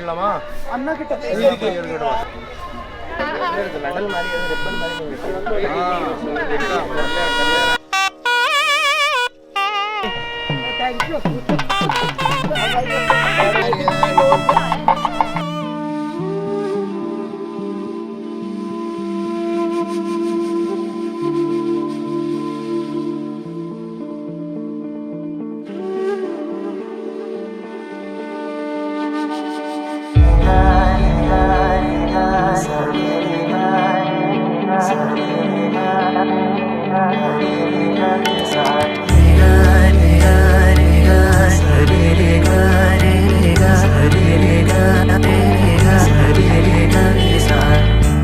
பண்ணிடலாமா? அண்ணா கிட்ட மெடல் மாதிரி ரிப்பன் மாதிரி தேங்க்யூ.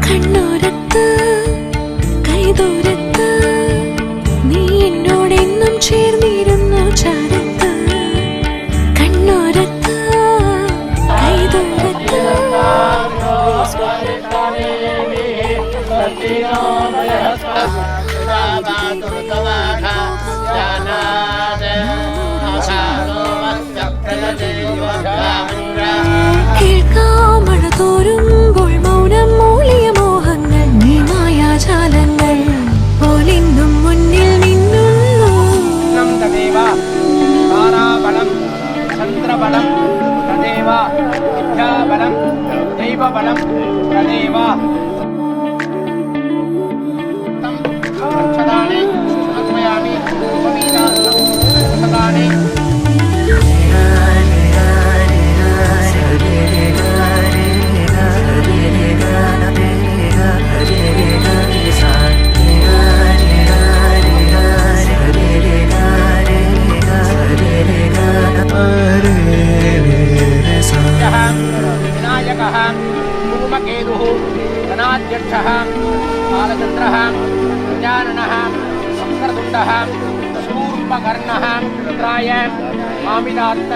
കണ്ണോരത്ത് കൈദൂരത്ത് നീ എന്നോടെന്നും ചേർന്നിരുന്നു ചാരത്ത് കണ്ണോരത്ത് കൈദൂരത്ത് കേൾക്കാമഴ തോരുമ്പോൾ മൗനം മൂളിയ മോഹങ്ങൾ നീ മായാജാലങ്ങൾ പോലിന്നും മുന്നിൽ നിന്നുള്ളൂ. താരാബലം ചന്ദ്രബലം തദേവ വിദ്യാബലം ദൈവബലം തദേവ ക്ഷതാണി സമർപ്പയാമി ക്ഷതാണി विनायकः धूमकेतुः धनाध्यक्षः बालचन्द्रः गजाननः वक्रतुण्डः शूर्पकर्णः रुद्राय मामिदात्त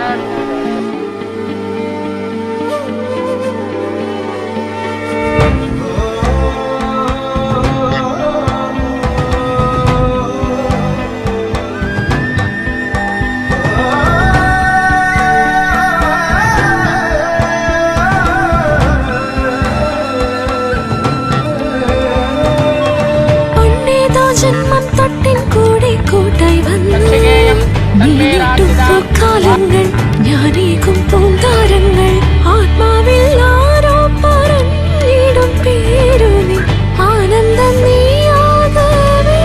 ജന്മം തൊട്ടിൻ കൂടെ കൂട്ടായി വന്നു കാലങ്ങൾ ഞാനേകും പൂന്താരങ്ങൾ ആത്മാവിൽ ആരോ പറഞ്ഞിടും പേരു നീ ആനന്ദം നീയാകവേ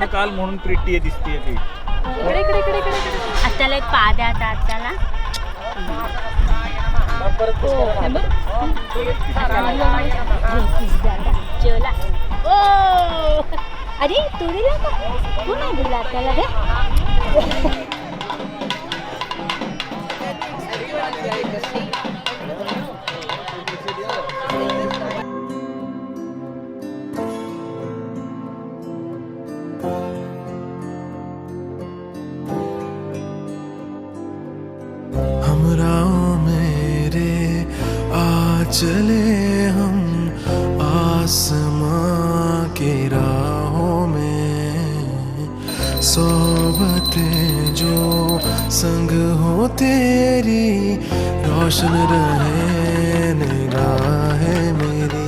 काल म्हणून प्रिटी दिसते ती त्याला एक पाद्या आता त्याला ओ अरे तू दिला का तू नाही दिला त्याला रे चले हम आसमां की राहों में सोबतें जो संग हो तेरी रोशन रहे निगाहें मेरी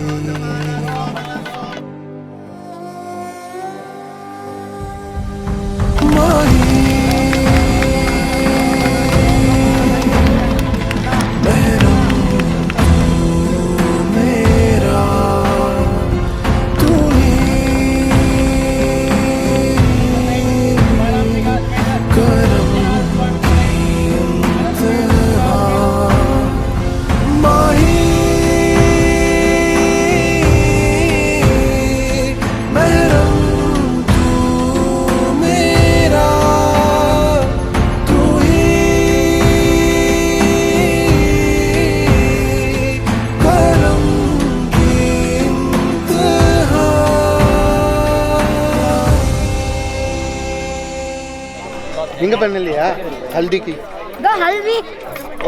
बना लिया हल्दी की The haldi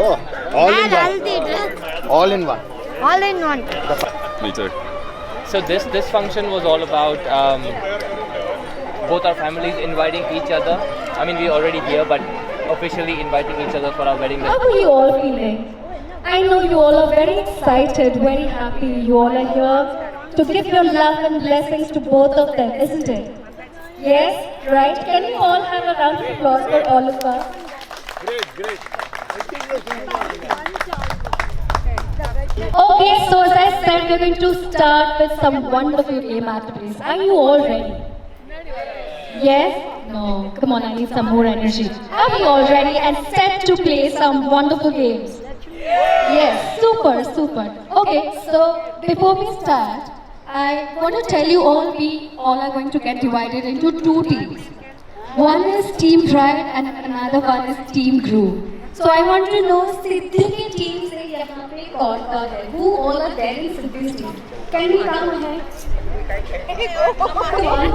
oh all in and one haldi dress. all in one All in one. Me too. So this function was all about both our families inviting each other. I mean, we're already here, but officially inviting each other for our wedding. How are you all feeling? I know you all are very excited, very happy. You all are here to give your love and blessings to both of them, isn't it? Yes, right? Can you all have a round of applause for all of us? Okay, so as I said, we're going to start with some wonderful game activities. Are you all ready? Yes? No, come on, I need some more energy. Are you all ready and set to play some wonderful games? Yes, super, super. Okay, so before we start, I want to tell you all, we all are going to get divided into two teams. One is Team Bride and another one is Team Groom. So I want to know Siddhi की team से यहाँ पे कौन है? Who all are there in Siddhi's team? Can we come ahead? Come on.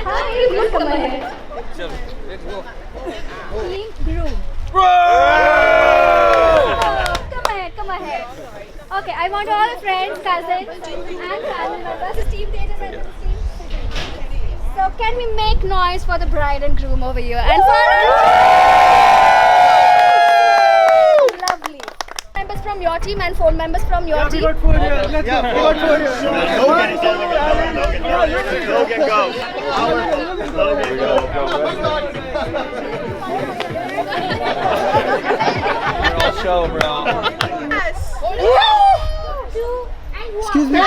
Hi, please come ahead. Team groom. Come ahead. Okay, I want all the friends, cousins, and family members. This team Tejas and this team Siddhi. So can we make noise for the bride and groom over here? And for lovely. Members from your team and 4 members from your team. Logan go Logan go Show, bro. excuse me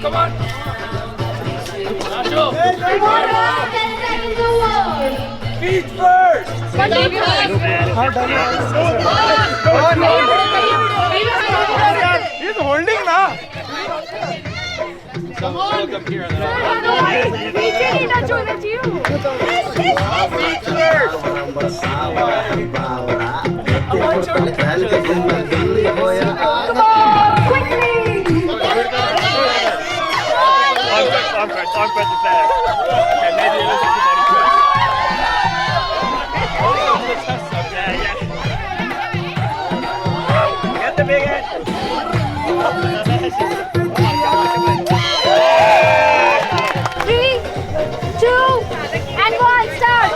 Come on. Feet first. He's holding now. Come on. Come here. I'm press the flag. Okay, maybe it looks like the body press. Get the big head. 3, 2, and 1, start!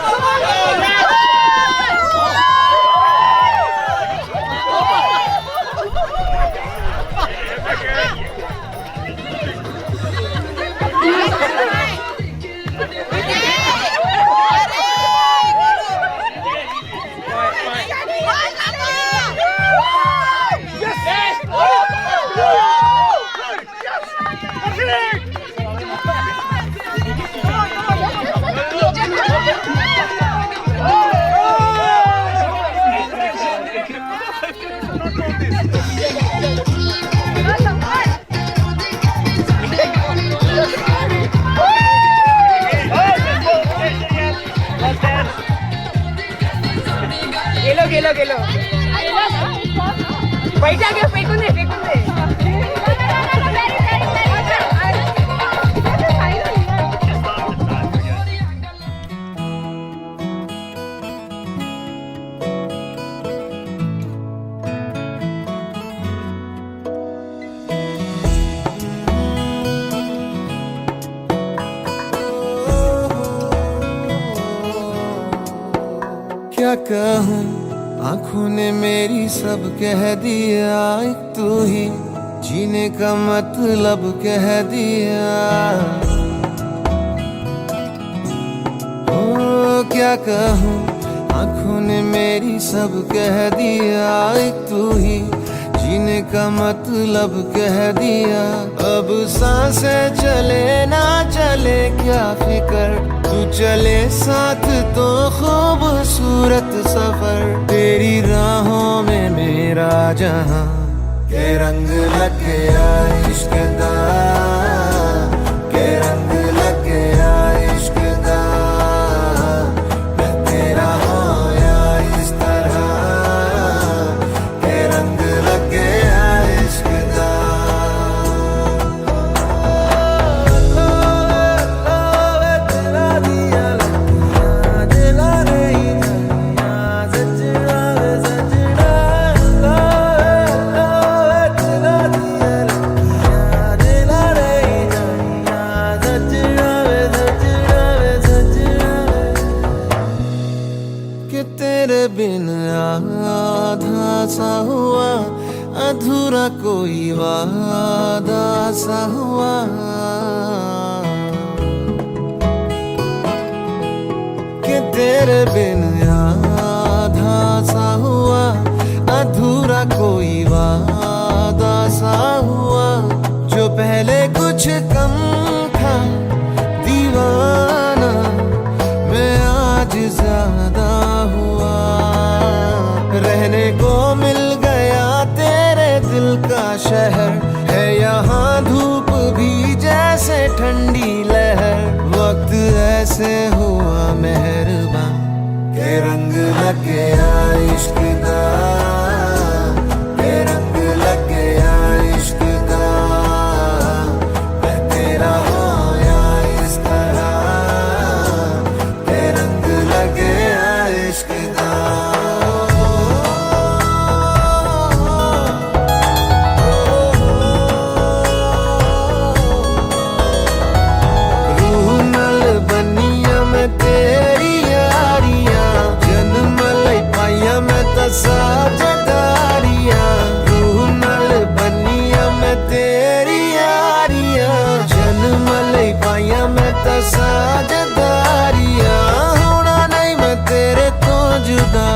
गेलो बैठा गया फेकून दे कहूँ, आँखों ने मेरी सब कह दिया, एक तू ही जीने का मतलब कह दिया। ओ क्या कहूँ, आँखों ने मेरी सब कह दिया, एक तू ही जीने का मतलब कह दिया। अब सांसें चले ना चले क्या फिकर, तू चले साथ तो खूबसूरत सफर। तेरी राहों में मेरा जहां के रंग लग गया इश्क दा, के रंग लग गया इश्क दा। मैं तेरा होया इस तरह, के रंग लग गया इश्क दा। कि तेरे बिन आधा सा हुआ, अधूरा कोई वादा सा हुआ। कि तेरे बिन आधा सा हुआ, अधूरा कोई वादा सा हुआ। जो पहले कुछ कम था दीवाना, मैं आज ज्यादा हुआ। रहने को मिल गया तेरे दिल का शहर, है यहाँ धूप भी जैसे ठंडी लहर। वक्त ऐसे हुआ मेहरबान, के रंग लग गया इश्क दा, के रंग लग गया इश्क दा। मैं तेरा होया इस तरह, के रंग लग गया इश्क दा। रूह नल बनिया मैं तेरी यारियां, जन्म लई पाइया मैं तो साझेदारियां। रूह नल बनिया मैं तेरी यारियां, जन्म लई पाइया मैं तो साझेदारियां। होना नहीं मैं तेरे तो जुदा,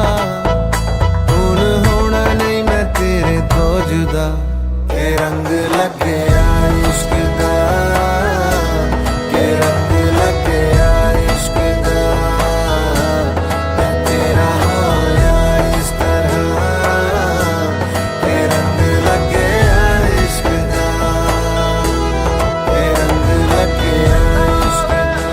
हुण होना नहीं मैं तेरे तो जुदा। के रंग लग गया इश्क दा, के रंग लग गया इश्क दा। मैं तेरा होया इस तरह, के रंग लग गया इश्क दा, के रंग लग गया इश्क दा।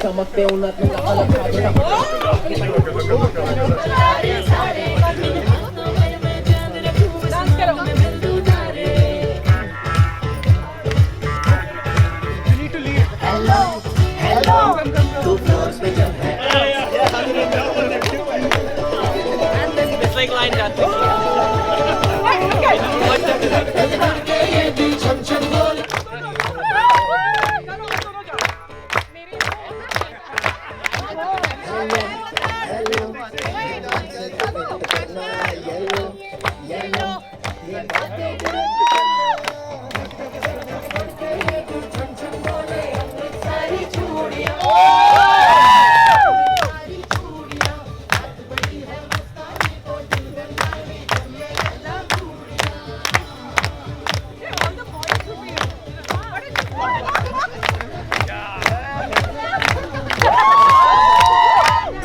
चमकते उन्नत में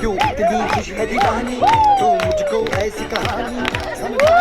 क्यों इतनी खुश है दीवानी तो मुझको ऐसी कहानी समझा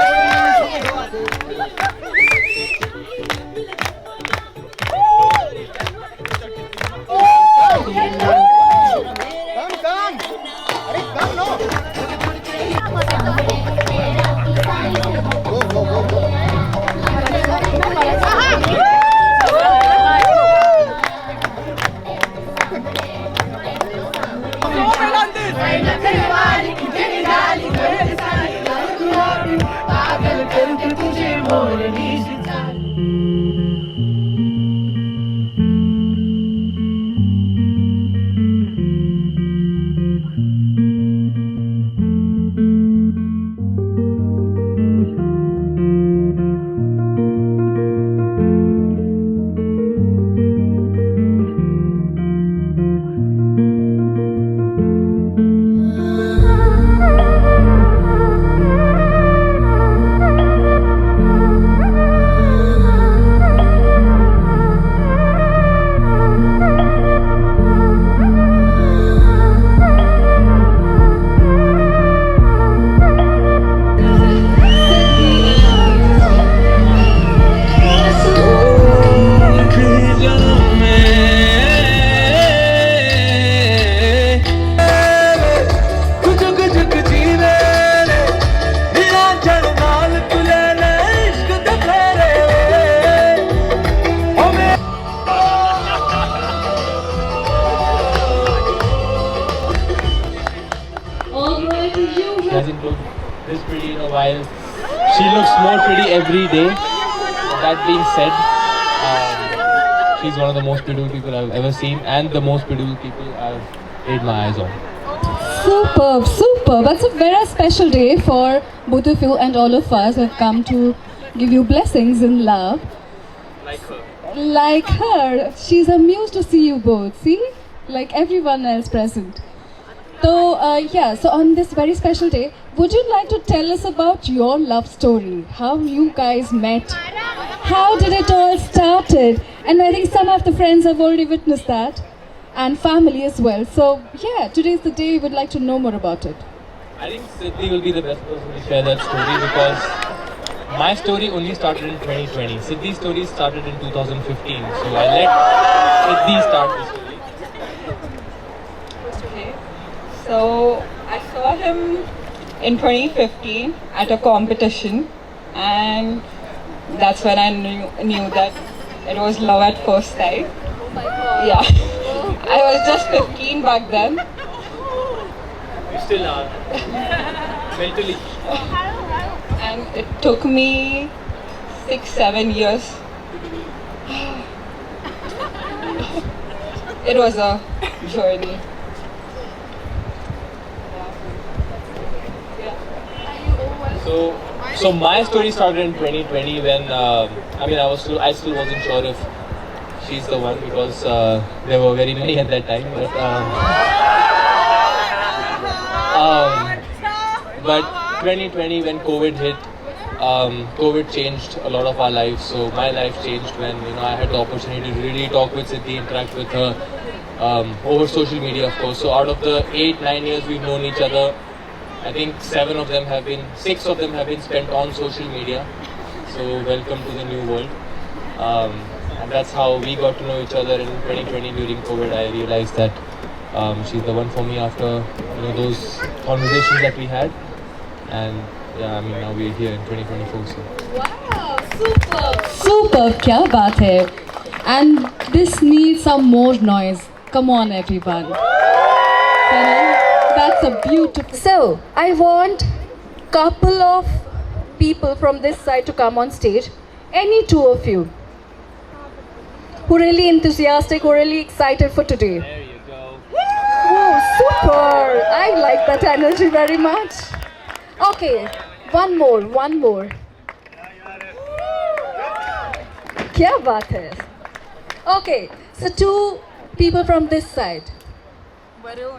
Hasn't looked this pretty in a while. She looks more pretty every day. That being said, she's one of the most beautiful people I've ever seen, and the most beautiful people I've laid my eyes on. Superb, superb. That's a very special day for both of you and all of us who have come to give you blessings in love. Like her. Like her. She's amused to see you both. See? Like everyone else present. So, so on this very special day, would you like to tell us about your love story? How you guys met? How did it all started? And I think some of the friends have already witnessed that. And family as well. So, yeah, today's the day we would like to know more about it. I think Siddhi will be the best person to share that story because my story only started in 2020. Siddhi's story started in 2015. So I let Siddhi start the story. So I saw him in 2015 at a competition, and that's when I knew that it was love at first sight. Oh my god. Yeah, I was just 15 back then. You still are. Mentally. And it took me 6-7 years. It was a journey. So my story started in 2020 when I still wasn't sure if she's the one because there were very many at that time. But 2020 when COVID hit, COVID changed a lot of our lives. So my life changed when I had the opportunity to really talk with Siddhi, interact with her over social media, of course. So out of the 8-9 years we've known each other, I think 6 of them have been spent on social media. So welcome to the new world. And that's how we got to know each other in 2020 during COVID. I realized that she's the one for me after those conversations that we had. And yeah, now we're here in 2024. So. Wow, superb. Superb, kya baat hai. And this needs some more noise. Come on, everyone. That's a beautiful. So, I want couple of people from this side to come on stage. Any two of you who are really enthusiastic, who are really excited for today. There you go. Oh, super! I like that energy very much. Okay, one more. क्या बात है? Okay, so two people from this side.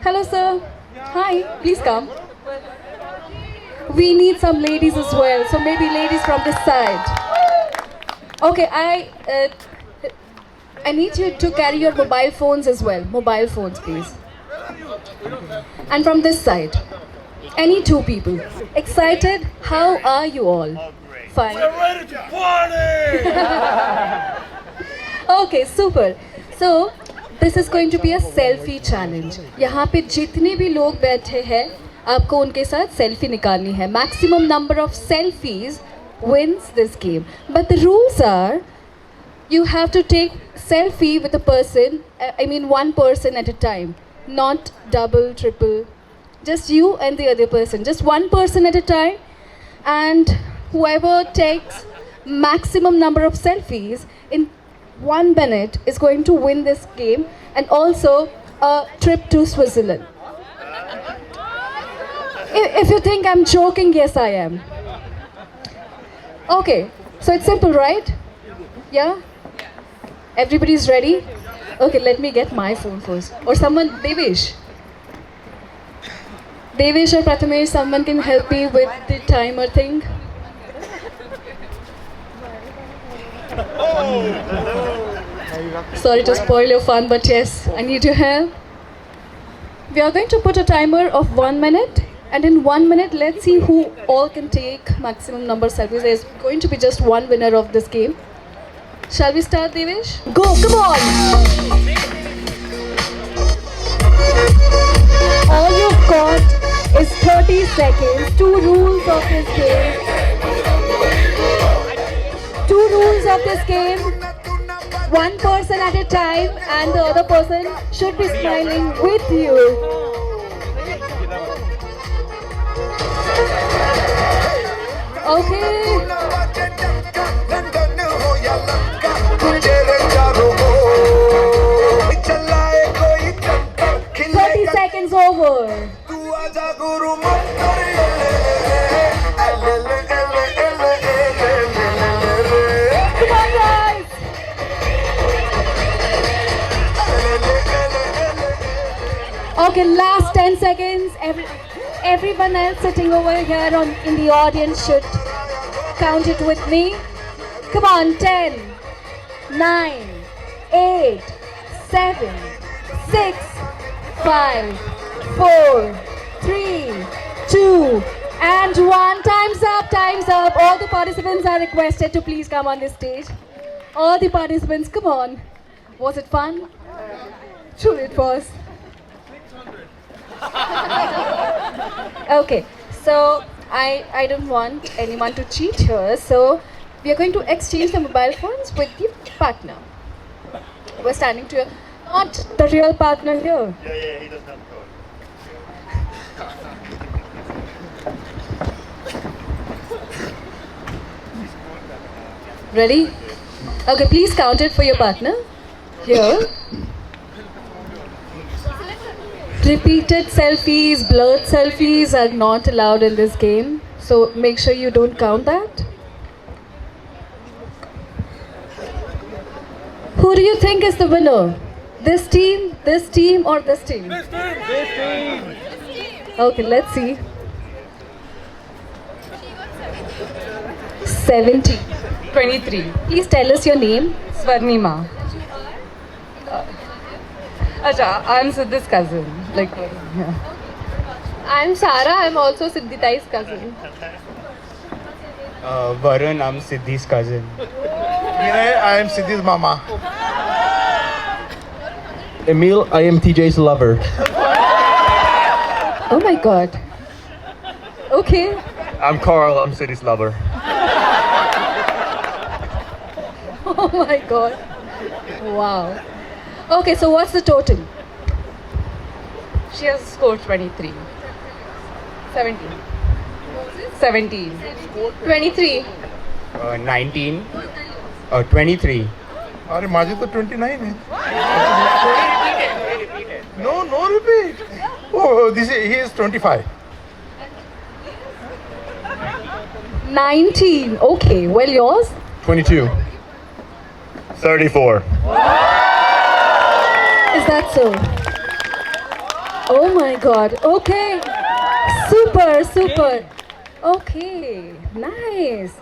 Hello, sir. Hi, please come. We need some ladies as well, so maybe ladies from this side. Okay, I need you to carry your mobile phones as well. Mobile phones, please. And from this side, any two people. Excited? How are you all? Fine. We're ready to party! Okay, super. So, this is going to be a selfie challenge. यहाँ पे जितने भी लोग बैठे हैं, आपको उनके साथ selfie निकालनी है. Maximum number of selfies wins this game. But the rules are, you have to take selfie with a person, I mean one person at a time, not double, triple. Just you and the other person. Just one person at a time, and whoever takes maximum number of selfies in 1 minute is going to win this game, and also a trip to Switzerland. If you think I'm joking, yes I am. Okay, so it's simple, right? Yeah? Everybody's ready? Okay, let me get my phone first. Or someone, Devesh. Devesh or Prathamesh, someone can help me with the timer thing. Sorry to spoil your fun, but yes, I need your help. We are going to put a timer of 1 minute, and in 1 minute, let's see who all can take maximum number of selfies. There's going to be just one winner of this game. Shall we start, Devesh? Go, come on! All you've got is 30 seconds. Two rules of this game. Two rules of this game. One person at a time, and the other person should be smiling with you. Okay. 30 seconds over. Come on, guys. Okay, last 10 seconds. Everyone else sitting over here in the audience should count it with me. Come on, 10, 9, 8, 7, 6, 5, 4, 3, 2, and 1. Time's up, time's up. All the participants are requested to please come on this stage. All the participants, come on. Was it fun? Sure it was. Okay, so I don't want anyone to cheat here, so we are going to exchange the mobile phones with the partner. We're standing to not the real partner here. Yeah, he doesn't have the code. Ready? Okay, please count it for your partner. Here. Repeated selfies, blurred selfies are not allowed in this game. So make sure you don't count that. Who do you think is the winner? This team, or this team? This team! Okay, let's see. 70. 23. Please tell us your name. Swarnima. Acha, I'm Siddhi's cousin. I'm Sarah. I'm also Siddhitai's cousin. Varun, I'm Siddhi's cousin. I am Siddhi's mama. Emil, I am TJ's lover. Oh my god. Okay. I'm Carl, I'm Siddhi's lover. Oh my god. Wow. Okay, so what's the total? She has scored 23. 17. 17. 23. 19. 23. अरे माझे तो 29 है. No repeat. Oh, he is 25. 19. Okay, well yours? 22. 34. Is that so? Oh my god. Okay. Super, super. Okay. Nice.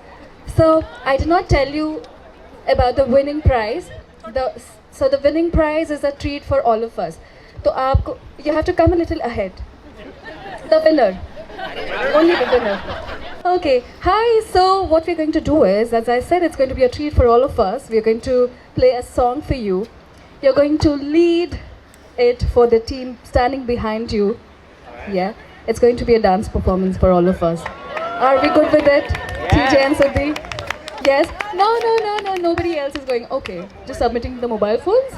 So, I did not tell you about the winning prize. So the winning prize is a treat for all of us. So, you have to come a little ahead. The winner. Only the winner. Okay. Hi. So, what we're going to do is, as I said, it's going to be a treat for all of us. We're going to play a song for you. You're going to lead it for the team standing behind you. Yeah. It's going to be a dance performance for all of us. Are we good with it? TJ and Siddhi? Yes? No. Nobody else is going. Okay. Just submitting the mobile phones.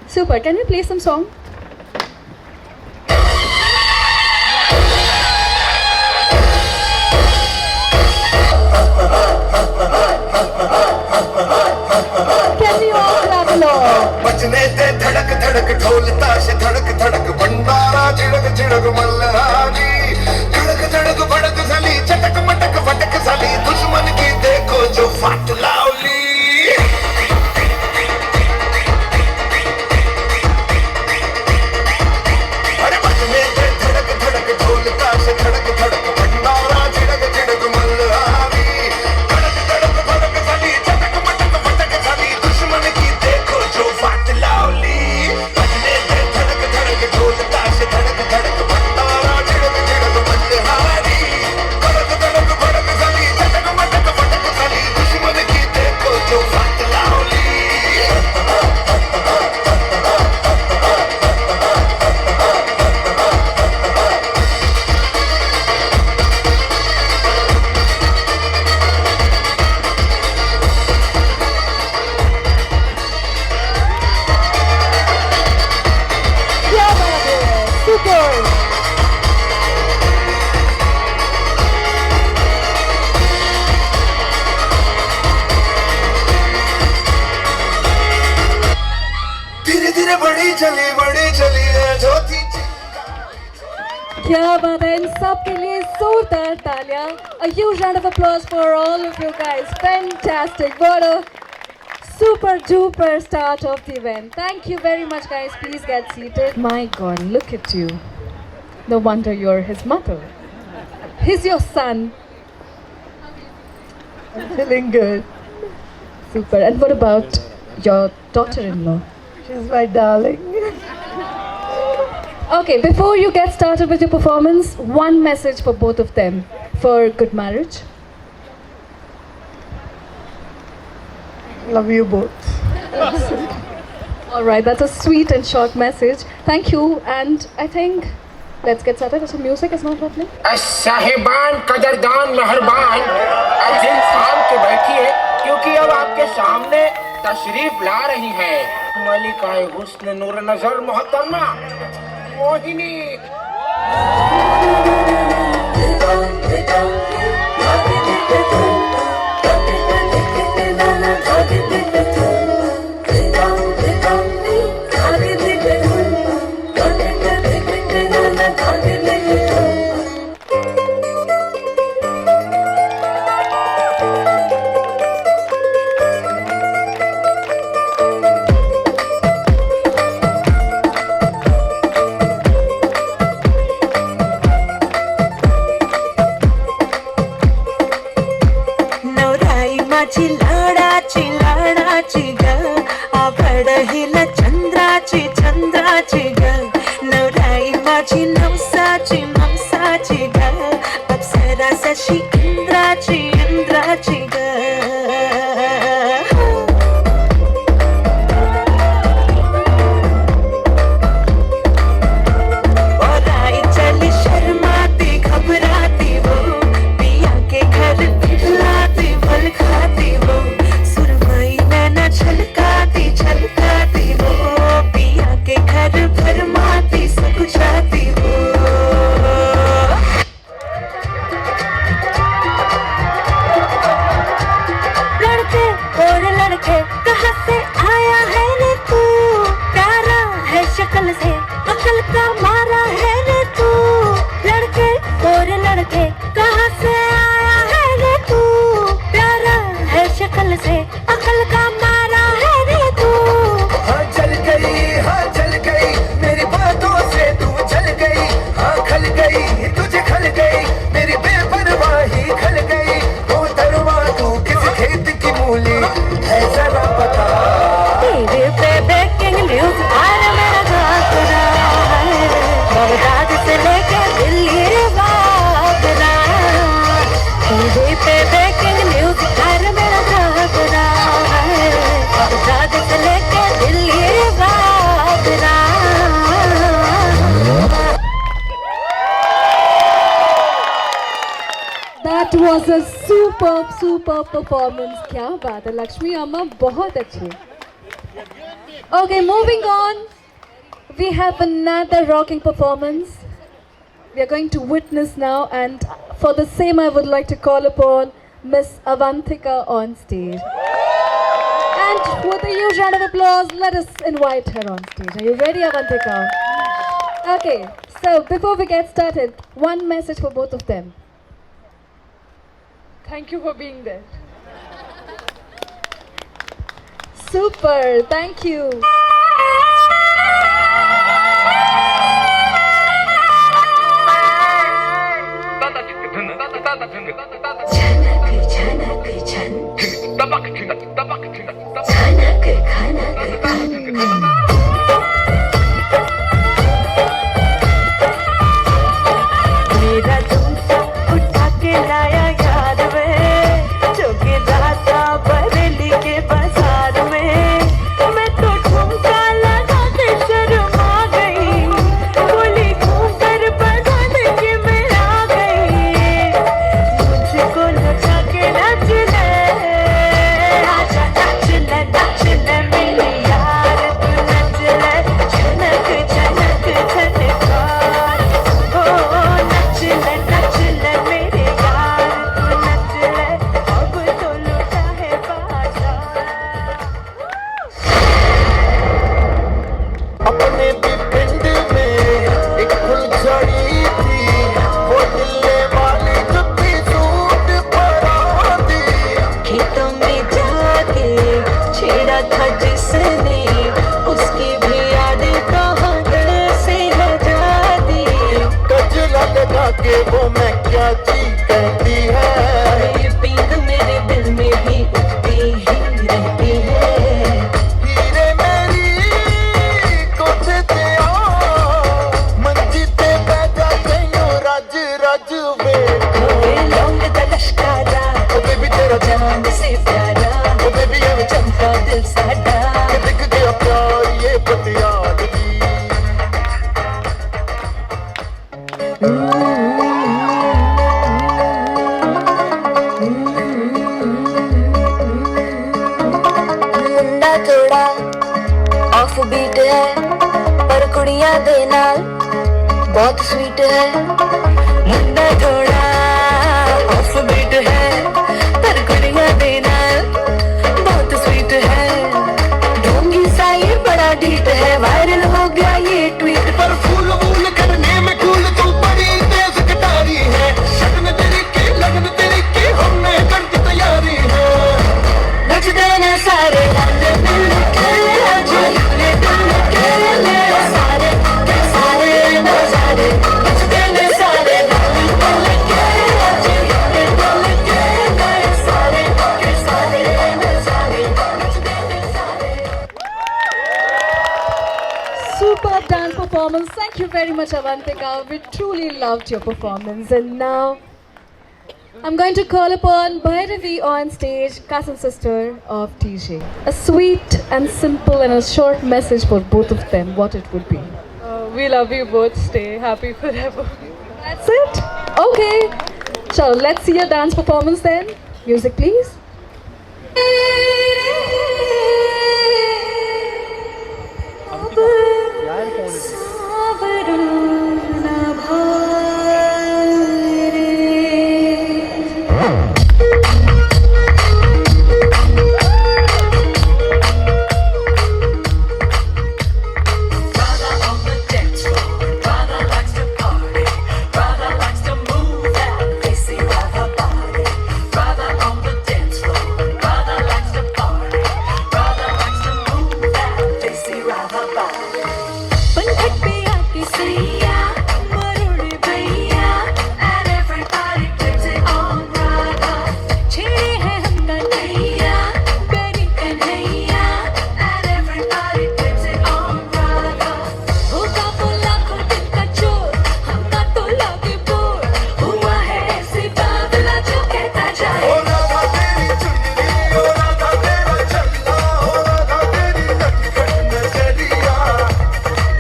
Super. Can we play some song? Can we all clap along? बचने दे धड़क धड़क ढोल ताश धड़क धड़क भंडारा चिड़क चिड़क मल्हारी धड़क धड़क भड़क साली चटक मटक फटक साली दुश्मन की देखो जो फाट लावली अरे बचने दे धड़क धड़क ढोल ताश धड़क धड़क भंडारा चिड़क चिड़क मल्हारी धड़क धड़क भड़क साली चटक मटक फटक साली दुश्मन की देखो जो फाट लावली बचने दे धड़क धड़क ढोल ताश धड़क धड़क भंडारा चिड़क चिड़क मल्हारी धड़क धड़क भड़क साली चटक मटक फटक साली दुश्मन की देखो जो फाट लावली क्या बात है? Super. धीरे धीरे बड़ी चली है ज्योति क्या बात है इन सब के लिए जोरदार तालियां. A huge round of applause for all of you guys. Fantastic. What a super duper start of the event. Thank you very much guys. Please get seated. My god, look at you. No wonder you're his mother. He's your son. I'm feeling good. Super. And what about your daughter-in-law? She's my darling. Okay, before you get started with your performance, one message for both of them for good marriage. Love you both. All right, that's a sweet and short message. Thank you, and I think let's get started. So music is not happening. साहिबान कदरदान मेहरबान आज इंसान के बैठिए क्योंकि अब आपके सामने तशरीफ ला रही है मलिकाए हुस्न नूर नजर मोहतरमा मोहिनी. चिलाडाची लाडाची ग आवडहिला चंद्राची चंद्राची ग नवराई माझी नवसाची नवसाची ग अप्सरा सशी इंद्राची इंद्राची ग कमाल से अकल का मारा है रे तू। हाँ चल गई मेरी बातों से तू चल गई। हाँ खल गई तुझे खल गई मेरी बेपरवाही खल गई। वो तरवा तू किस खेत की मूली है जरा पता। तेरे पे ब्रेकिंग न्यूज आज मेरा घाघरा है, बगदाद से लेके दिल्ली बागरा। तेरे पे ब्रेकिंग न्यूज आज मेरा घाघरा है, बगदाद से लेके Delhi Bagra. That was a superb performance. क्या बात है लक्ष्मी अम्मा, बहुत अच्छी. Okay, moving on. We have another rocking performance. We are going to witness now, and for the same, I would like to call upon Miss Avantika on stage. And with a huge round of applause, let us invite her on stage. Are you ready, Avantika? Okay, so before we get started, one message for both of them. Thank you for being there. Super, thank you. मेरा झुमका उठा के लाया याद में, जो कि राता बरेली के बाजार में। मैं तो झुमका लगा के शर्मा गई, बोली घूम कर बदन के मैं आ गई। मुझको लगा के नच ले, आजा नच ले मेरी यार, तू नच ले झनक झनक झनकार। ओ नच ले मेरे यार, तू नच ले, अब तो लुटा है बाजार। अपने भी पिंड में एक फुलझड़ी थी, वो दिल्ले वाली जुत्ती सूट परा दी। खेतों में जाके छेड़ा था जिसने, उसकी भी याद कहाँ से लगा दी। गजरा लगा के वो मैं क्या चीज कहती है, ये पींग मेरे दिल में भी उठती ही रहती है। हीरे मेरी कोठे ते आ, मंजी ते बैठा कहीं रज रज वे। ये लौंग दा लश्कारा, ओ बेबी तेरा जान से प्यारा, ओ बेबी ये चमका दिल साडा। दिख गया प्यार ये पटियाल जी। मुंडा थोड़ा ऑफ बीट है, पर कुड़ियां दे नाल बहुत स्वीट है। मुंडा थोड़ा ऑफ बीट है, पर कुड़ियां दे नाल बहुत स्वीट है। ढोंगी सा ये बड़ा डीट है, वायरल हो गया ये ट्वीट। पर फूल वूल करने में कूल तू बड़ी तेज कटारी है। शगन तेरी की हमने कर दी तैयारी है। नच देना सारे रंग मिल के, आज ये दिल के ले सारे सारे नजारे। नच देना सारे रंग मिल के, आज ये दिल के ले सारे सारे नजारे। नच देना सारे। Superb dance performance. Thank you very much, Avantika. We truly loved your performance. And now, I'm going to call upon Bhairavi on stage, cousin sister of TJ. A sweet and simple and a short message for both of them, what it would be. We love you both. Stay happy forever. That's it? Okay. So, let's see your dance performance then. Music, please. Brother on the dance Kanhaiya, मेरी Kanhaiya, and everybody claims it on brother. होगा वो लाखों दिन का चोर, हमका तो लगे बोर, हुआ है ऐसे बादला जो कहता जाए। ओ राधा तेरी चुनरी, ओ राधा तेरा चल्ला, ओ राधा तेरी नटखट नजरिया,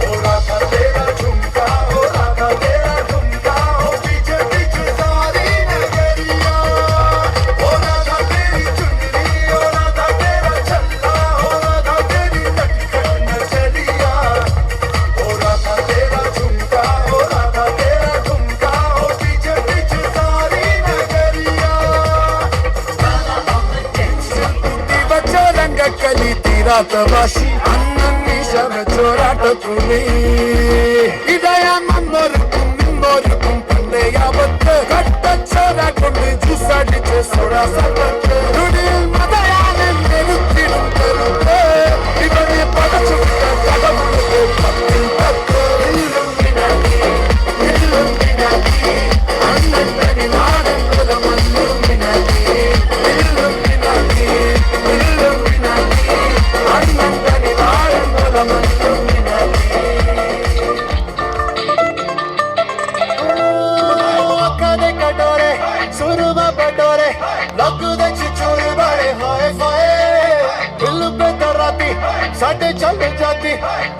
ओ राधा तेरा झुमका, ओ राधा तेरा झुमका, ओ पीछे पीछे सारी नगरिया। ओ राधा तेरी चुनरी, ओ राधा तेरा चल्ला, ओ राधा तेरी नटखट नजरिया, ओ राधा तेरा झुमका, ओ राधा तेरा झुमका, ओ पीछे पीछे सारी नगरिया। बच्चो रंग कली तीरा तबाशी अन्नी शब चोराट तुम्ही इदया नंबर पन्ने यावत कट्ट चोरा कोंडी जुसाडीचे सोडा सबत रुडी मदयाने नेरुत्तिडुम करुते इबने पडचुट्ट कदमुलुगे पत्तिल तत्तो इल्लुमिनाटी अन्नंतनि नाडन कोदमल्लुमिनाटी इल्लुमिनाटी अन्नंतनि नाडन कोदमल्लुमिनाटी कदे कटोरे सुरमा बटोरे लगदे चिचोर बड़े हाय फाय दिल पे तराती साडे चल जाती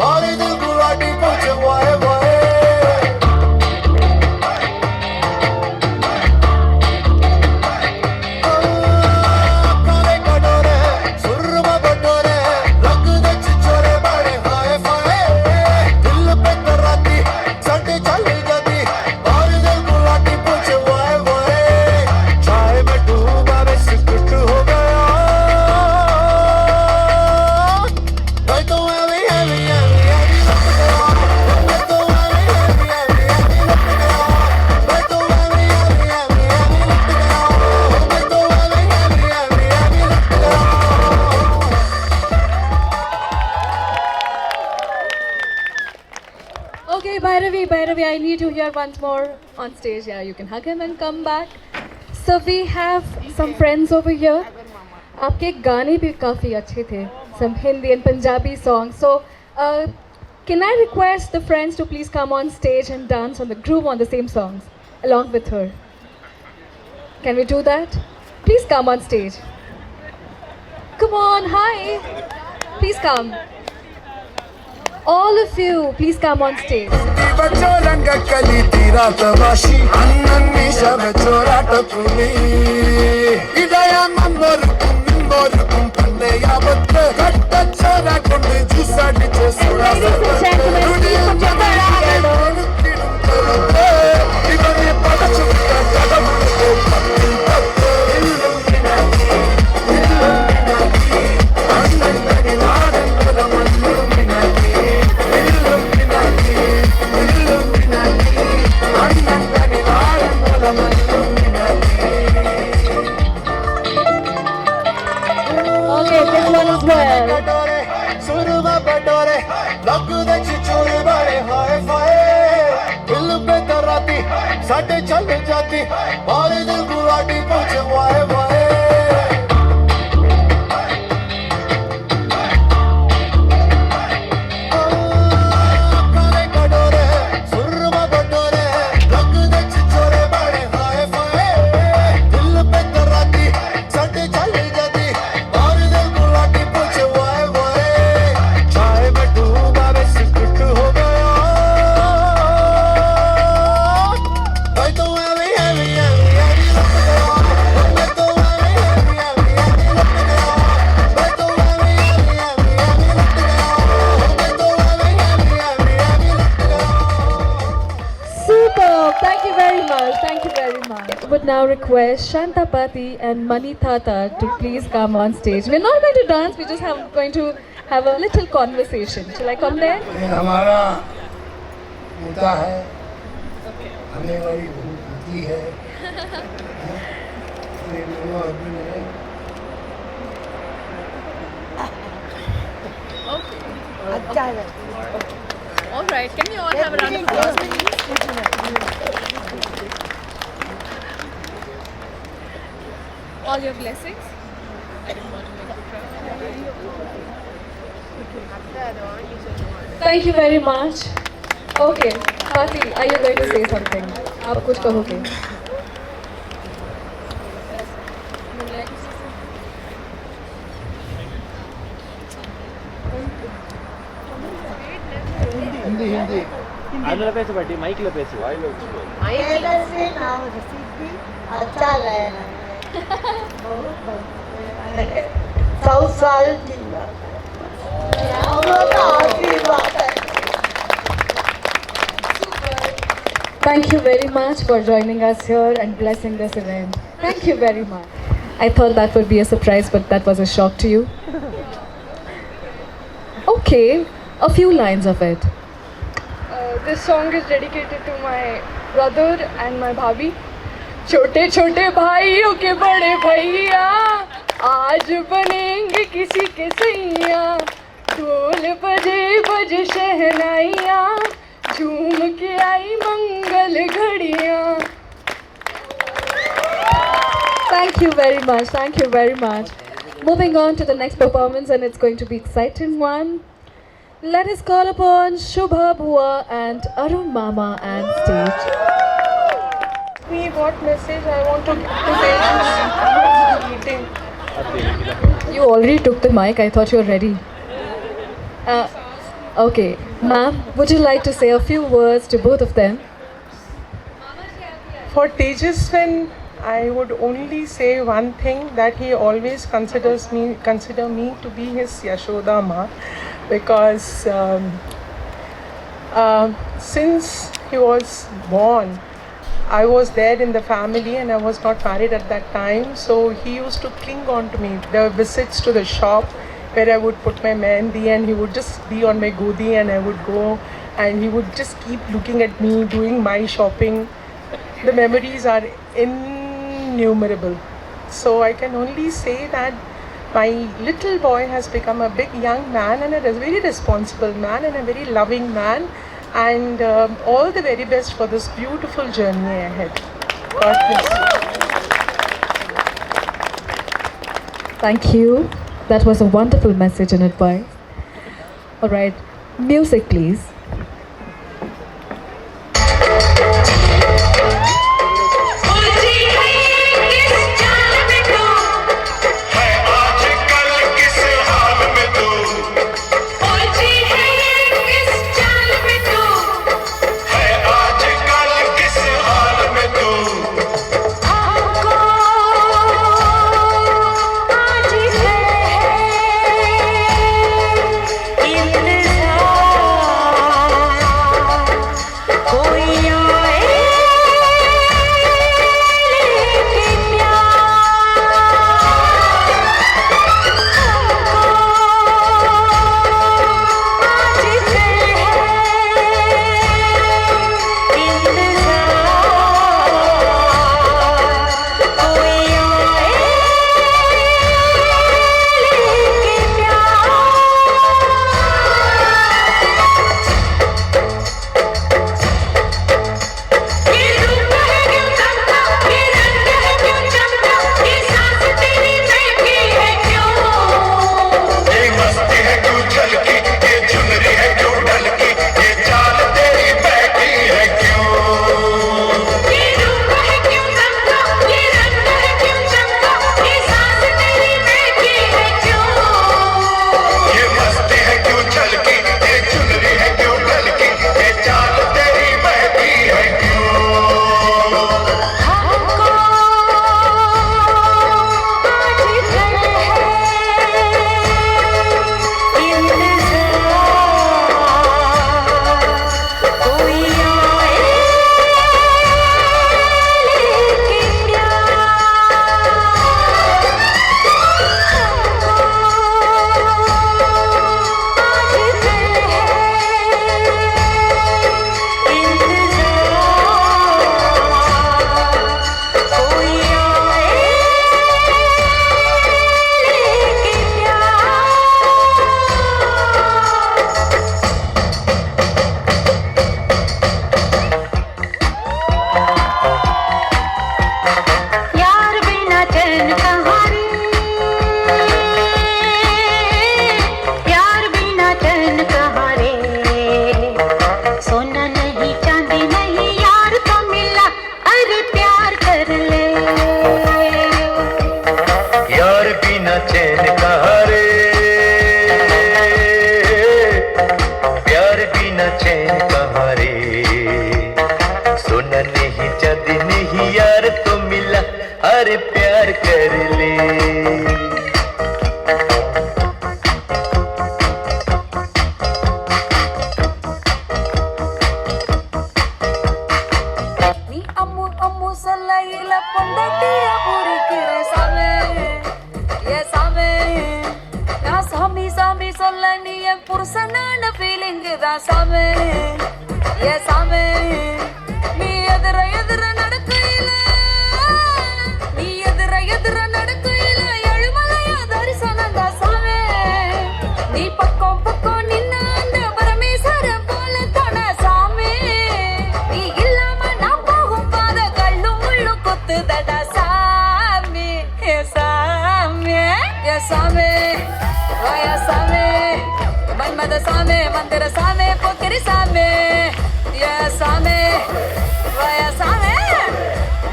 और दिल गुलाटी पूछे वाय वाय कदे कटोरे सुरमा बटोरे लगदे चिचोर बड़े हाय फाय दिल पे तराती साडे चल जाती और दिल गुलाटी पूछे वाय वाय चाय में डूबा मैं सिकुट हो गया मैं तो हेवी हेवी हेवी हेवी लग गया मैं तो हेवी हेवी हेवी हेवी लग गया मैं तो हेवी हेवी हेवी हेवी लग गया मैं तो हेवी हेवी हेवी हेवी लग गया। Okay, Bhairavi, I need you here once more on stage. Yeah, you can hug him and come back. So we have some friends over here. आपके गाने भी काफ़ी अच्छे थे. Some Hindi and Punjabi songs. So, can I request the friends to please come on stage and dance on the groove on the same songs along with her? Can we do that? Please come on stage. Come on, hi. Please come. All of you, please come on stage. बच्चो रंग कली तीरा तबाशी अन्नी शब चोराट तुम्ही इदया number पन्ने यावत कट्ट चोरा कोंडी जुसाडीचे सोडा सबत Rudy मदयाने नेरुत्तिडुम करुते इबने पडचुट्ट कदमुलुगे पत्तिल तत्तो इल्लुमिनाटी अन्नंतनि नाडन कोदमल्लुमिनाटी Okay, this one as well. कटोरे सुरमा बटोरे लगदे चिचोर बड़े हाय फाय दिल पे तराती साडे चल जाती और दिल गुलाटी पूछे वाय वाय कदे कटोरे सुरमा बटोरे लगदे चिचोर बड़े हाय फाय दिल पे तराती साडे चल जाती और दिल गुलाटी पूछे वाय वाय चाय में डूबा मैं सिकुट हो गया मैं तो हेवी हेवी हेवी हेवी लग गया मैं तो हेवी हेवी हेवी हेवी लग गया मैं तो हेवी हेवी हेवी हेवी लग गया मैं तो हेवी हेवी हेवी हेवी लग गया। Super! Thank you very much. Thank you very much. I would now request Shantapati and Manithata to please come on stage. We're not going to dance, we're just going to have a little conversation. Shall I come there? ये हमारा मुद्दा है हमें बड़ी भूख लगती है ये दोनों आदमी मिले All right, can we all have a round of applause, please? All your blessings. Thank you very much. Okay, Fatih, are you going to say something? आप कुछ कहोगे? हिंदी అందులో పేసు బట్టి మైక్లో పేసు अच्छा लगा 100 साल जीना Thank you very much for joining us here and blessing this event. Thank you very much. I thought that would be a surprise, but that was a shock to you. Okay, a few lines of it. This song is dedicated to my brother and my bhabhi. छोटे छोटे भाइयों के बड़े भैया आज बनेंगे किसी के सैया ढोल बजे बजे शहनाइया झूम के आई मंगल घड़ियाँ. Thank you very much. Thank you very much. Moving on to the next performance, and it's going to be exciting one. Let us call upon Shubha Bua and Arun Mama and stage. Me, what message I want to give to this meeting? You already took the mic. I thought you were ready. Okay, ma'am, would you like to say a few words to both of them? For Tejaswin, I would only say one thing, that he always consider me to be his Yashoda Ma, because since he was born, I was there in the family and I was not married at that time, so he used to cling on to me. There were visits to the shop where I would put my mehndi and he would just be on my godi and I would go and he would just keep looking at me, doing my shopping. The memories are innumerable. So I can only say that my little boy has become a big young man and a very responsible man and a very loving man, and all the very best for this beautiful journey ahead. God bless you. Thank you. That was a wonderful message and advice. All right, music please. इंतजार चैन कहाँ रे, प्यार बिना चैन कहाँ रे, सोना नहीं चांदी नहीं यार तो मिला, अरे प्यार कर ले। Salaila pondatia burikire same, ye same. Na sami sami solani ye pursana na feeling da same, ye same. Ni edra edra nadakile, ni edra nadakile, yalumalaya darisana da same. Ni pakko pakko ninna anda paramesara pola thana same. Ni illama na pohum pada kallu mullu kuttu dada same, ye same, ye same, vaya same, manmada same, mandira same, pokeri same, ye same, vaya same,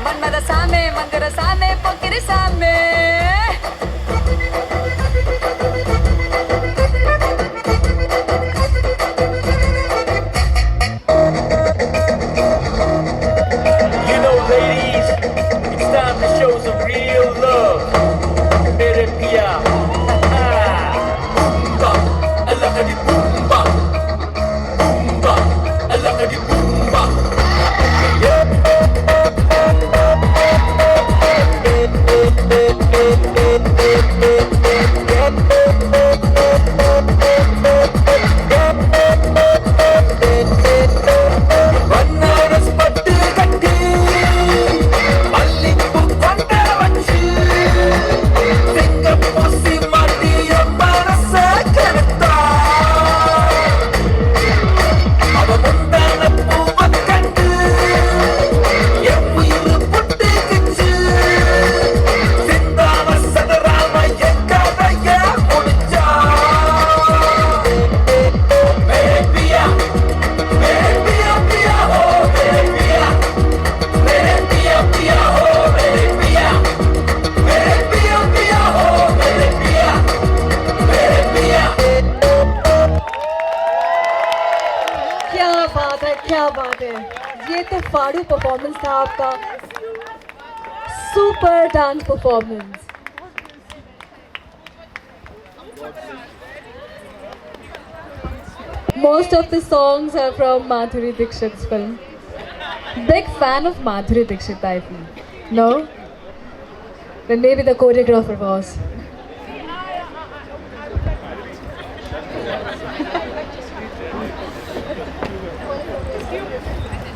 manmada same, mandira same, pokeri same. You know, ladies, it's time to show some real love. Mere pia, boomba, alaka di boomba, boomba, alaka di boomba. Banaras pattu katti, mallikku konda vachu, singam posi mattiya manasa karta. Ava mundana puva kandu, evuyiru puttikichu, sindava sadarama ekkadaya mudicha. Mere piya, mere piya piya ho, mere piya, mere piya piya ho, mere piya, mere piya piya ho, mere piya, mere piya. क्या बात है, ये तो फाड़ू performance था आपका, super dance performance. Most of the songs are from Madhuri Dixit's film. Big fan of Madhuri Dixit, I feel. No? Then maybe the choreographer was.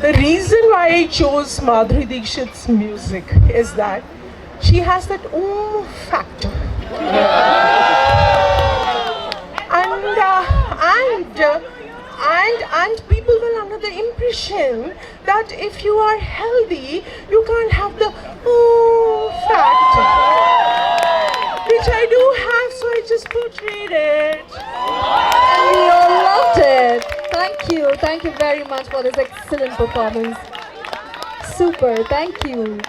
The reason why I chose Madhuri Dixit's music is that she has that factor. And people will under the impression that if you are healthy, you can't have the factor, which I do have, so I just portrayed it. And we all loved it. Thank you very much for this excellent performance. Super, thank you.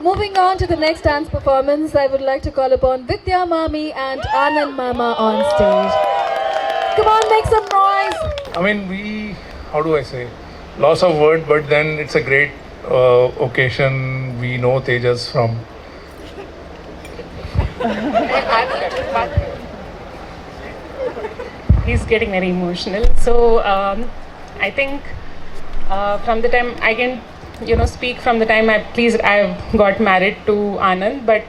Moving on to the next dance performance, I would like to call upon Vidya Mami and Anand Mama on stage. Come on, make some noise. I mean, how do I say, loss of word, but then it's a great occasion. We know Tejas from. He's getting very emotional. So I think from the time I can, speak from the time I've got married to Anand, but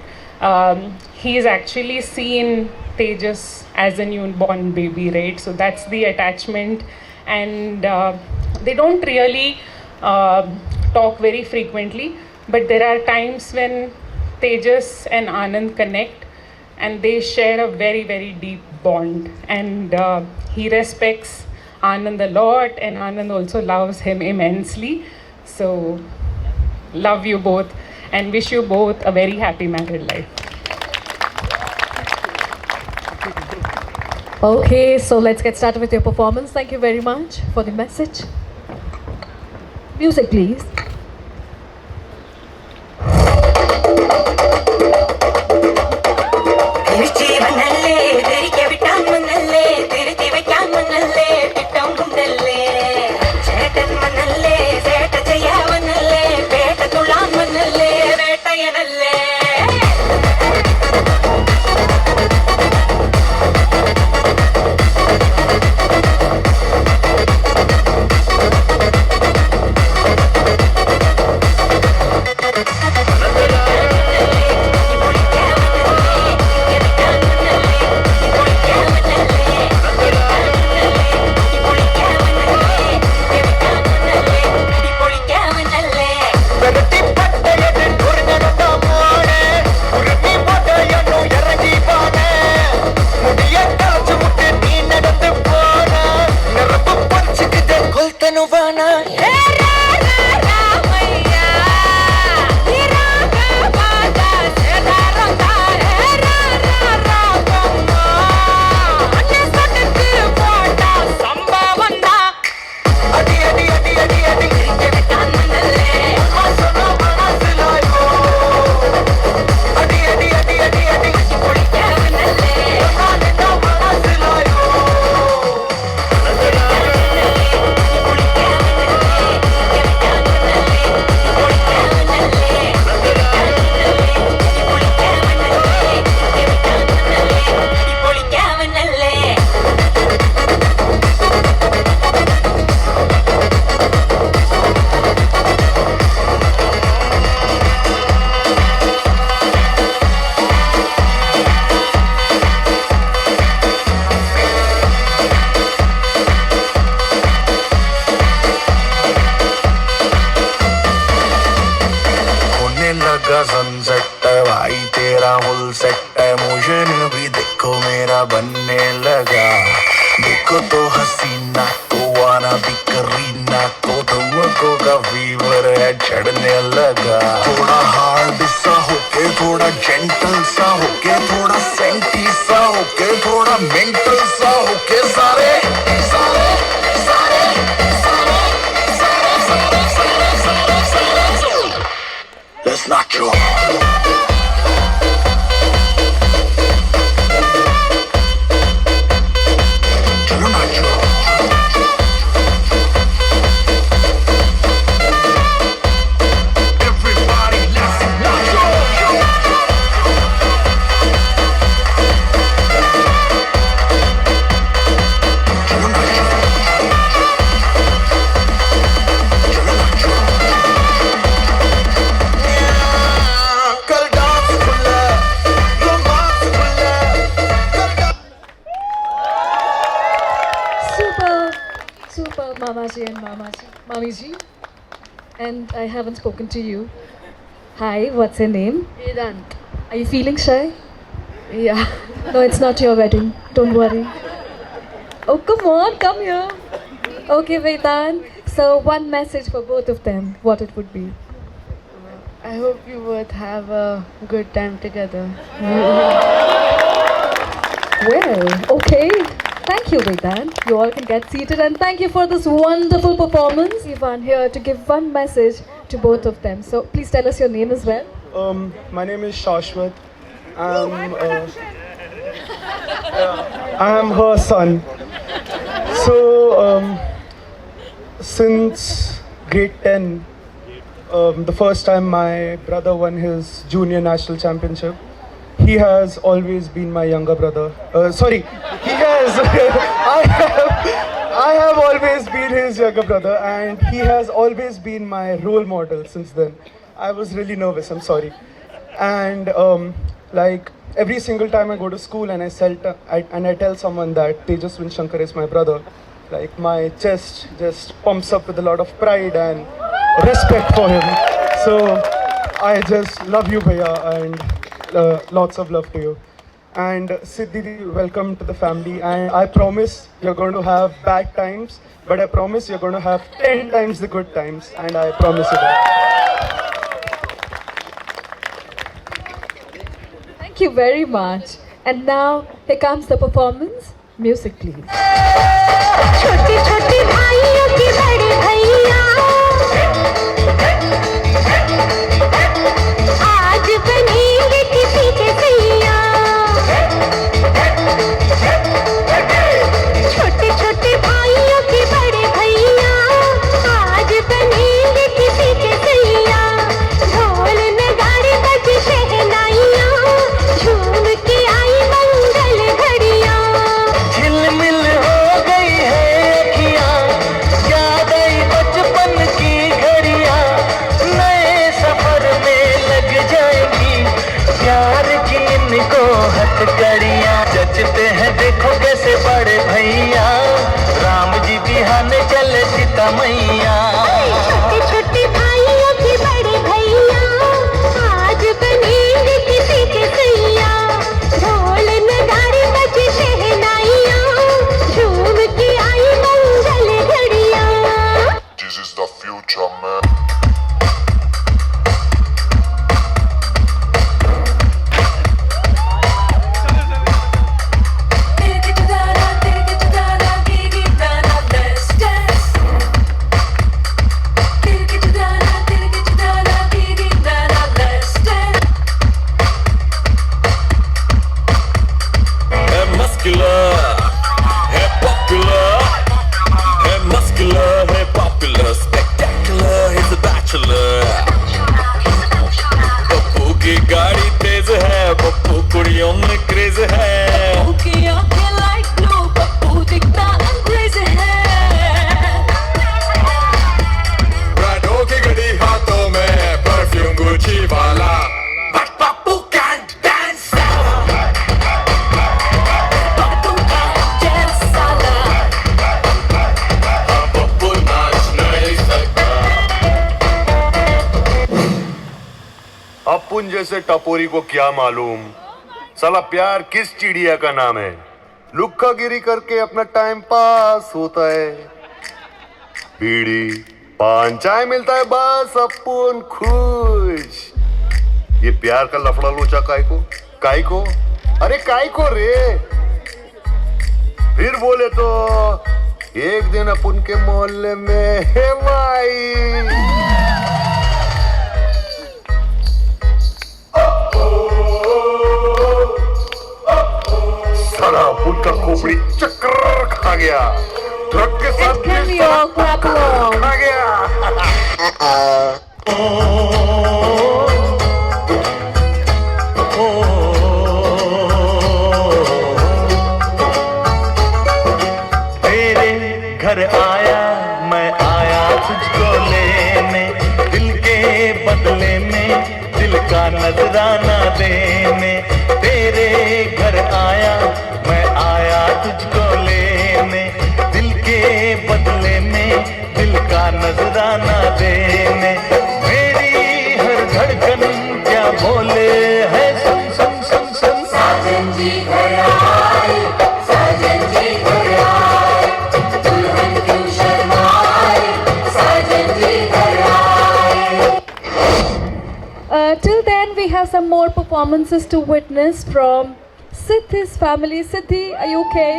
he's actually seen Tejas as a newborn baby, right? So that's the attachment, and they don't really talk very frequently, but there are times when Tejas and Anand connect and they share a very, very deep bond, and he respects Anand a lot, and Anand also loves him immensely. So love you both and wish you both a very happy married life. Okay, so let's get started with your performance. Thank you very much for the message. Music, please. Michi मेरा बनने लगा। देखो तो हसीना तो आना भी करीना तो तुमको का फीवर है चढ़ने लगा। थोड़ा हार्ड सा होके थोड़ा जेंटल सा होके थोड़ा सेंटी सा होके थोड़ा मेंटल सा होके सारे सारे सारे सारे सारे सारे सारे सारे Let's not go. Super, Mamaji and Mamiji. And I haven't spoken to you. Hi, what's your name? Vedant. Are you feeling shy? Yeah. No, it's not your wedding. Don't worry. Oh, come on, come here. Okay, Vedant. So, one message for both of them. What it would be? I hope you both have a good time together. Well, okay. Thank you, Vedant. You all can get seated, and thank you for this wonderful performance. Ivan here to give one message to both of them. So please tell us your name as well. My name is Shashwat. I am her son. So since grade 10, the first time my brother won his junior national championship, he has always been my younger brother. He has. I have always been his younger brother, and he has always been my role model since then. I was really nervous. I'm sorry. And like every single time I go to school and I tell someone that Tejas Vinshankar is my brother, like my chest just pumps up with a lot of pride and respect for him. So I just love you, Bhaiya, and lots of love to you. And Siddhi, welcome to the family. And I promise you're going to have bad times, but I promise you're going to have 10 times the good times. And I promise you that. Thank you very much. And now, here comes the performance. Music, please. छोटे छोटे भाइयों के बड़े भैया आज बनेंगे किसी के सैया। छोटे छोटे भाइयों के बड़े भैया आज बनेंगे किसी के सैया। ढोल नगाड़े बज शहनाइयाँ झूम के आई मंगल घड़ियाँ। झिलमिल हो गई है अखियाँ, याद आई बचपन की घड़ियाँ। नए सफर में लग जाएंगी प्यार की इनको हथकड़ियाँ। जचते हैं देखो कैसे बड़े भैया, राम जी बिहाने चले सीता मैया। छोटे छोटे भाइयों के बड़े भैया आज बनेंगे किसी के सैया। ढोल नगाड़े बज शहनाइयाँ झूम के आई मंगल घड़ियाँ। This is the future, man. अपुन जैसे टपोरी को क्या मालूम साला प्यार किस चिड़िया का नाम है? लुक्का गिरी करके अपना टाइम पास होता है। बीड़ी पान चाय मिलता है, बस अपन खुश। ये प्यार का लफड़ा लोचा काय को अरे काय को रे। फिर बोले तो एक दिन अपन के मोहल्ले में है भाई, सारा अपन का खोपड़ी चक्कर खा गया, ट्रक के साथ खा गया। तेरे घर आया मैं आया तुझको लेने, दिल के बदले में दिल का नजराना देने। तेरे घर आया मैं आया तुझको लेने, दिल के बदले में दिल का नजराना देने। मेरी हर धड़कन क्या बोले है, सुन सुन सुन सुन। साजन जी घर आए, साजन जी घर आए, दुल्हन क्यों शर्माए, साजन जी घर आए। Till then, we have some more performances to witness from Siddhi's family. Siddhi, are you okay?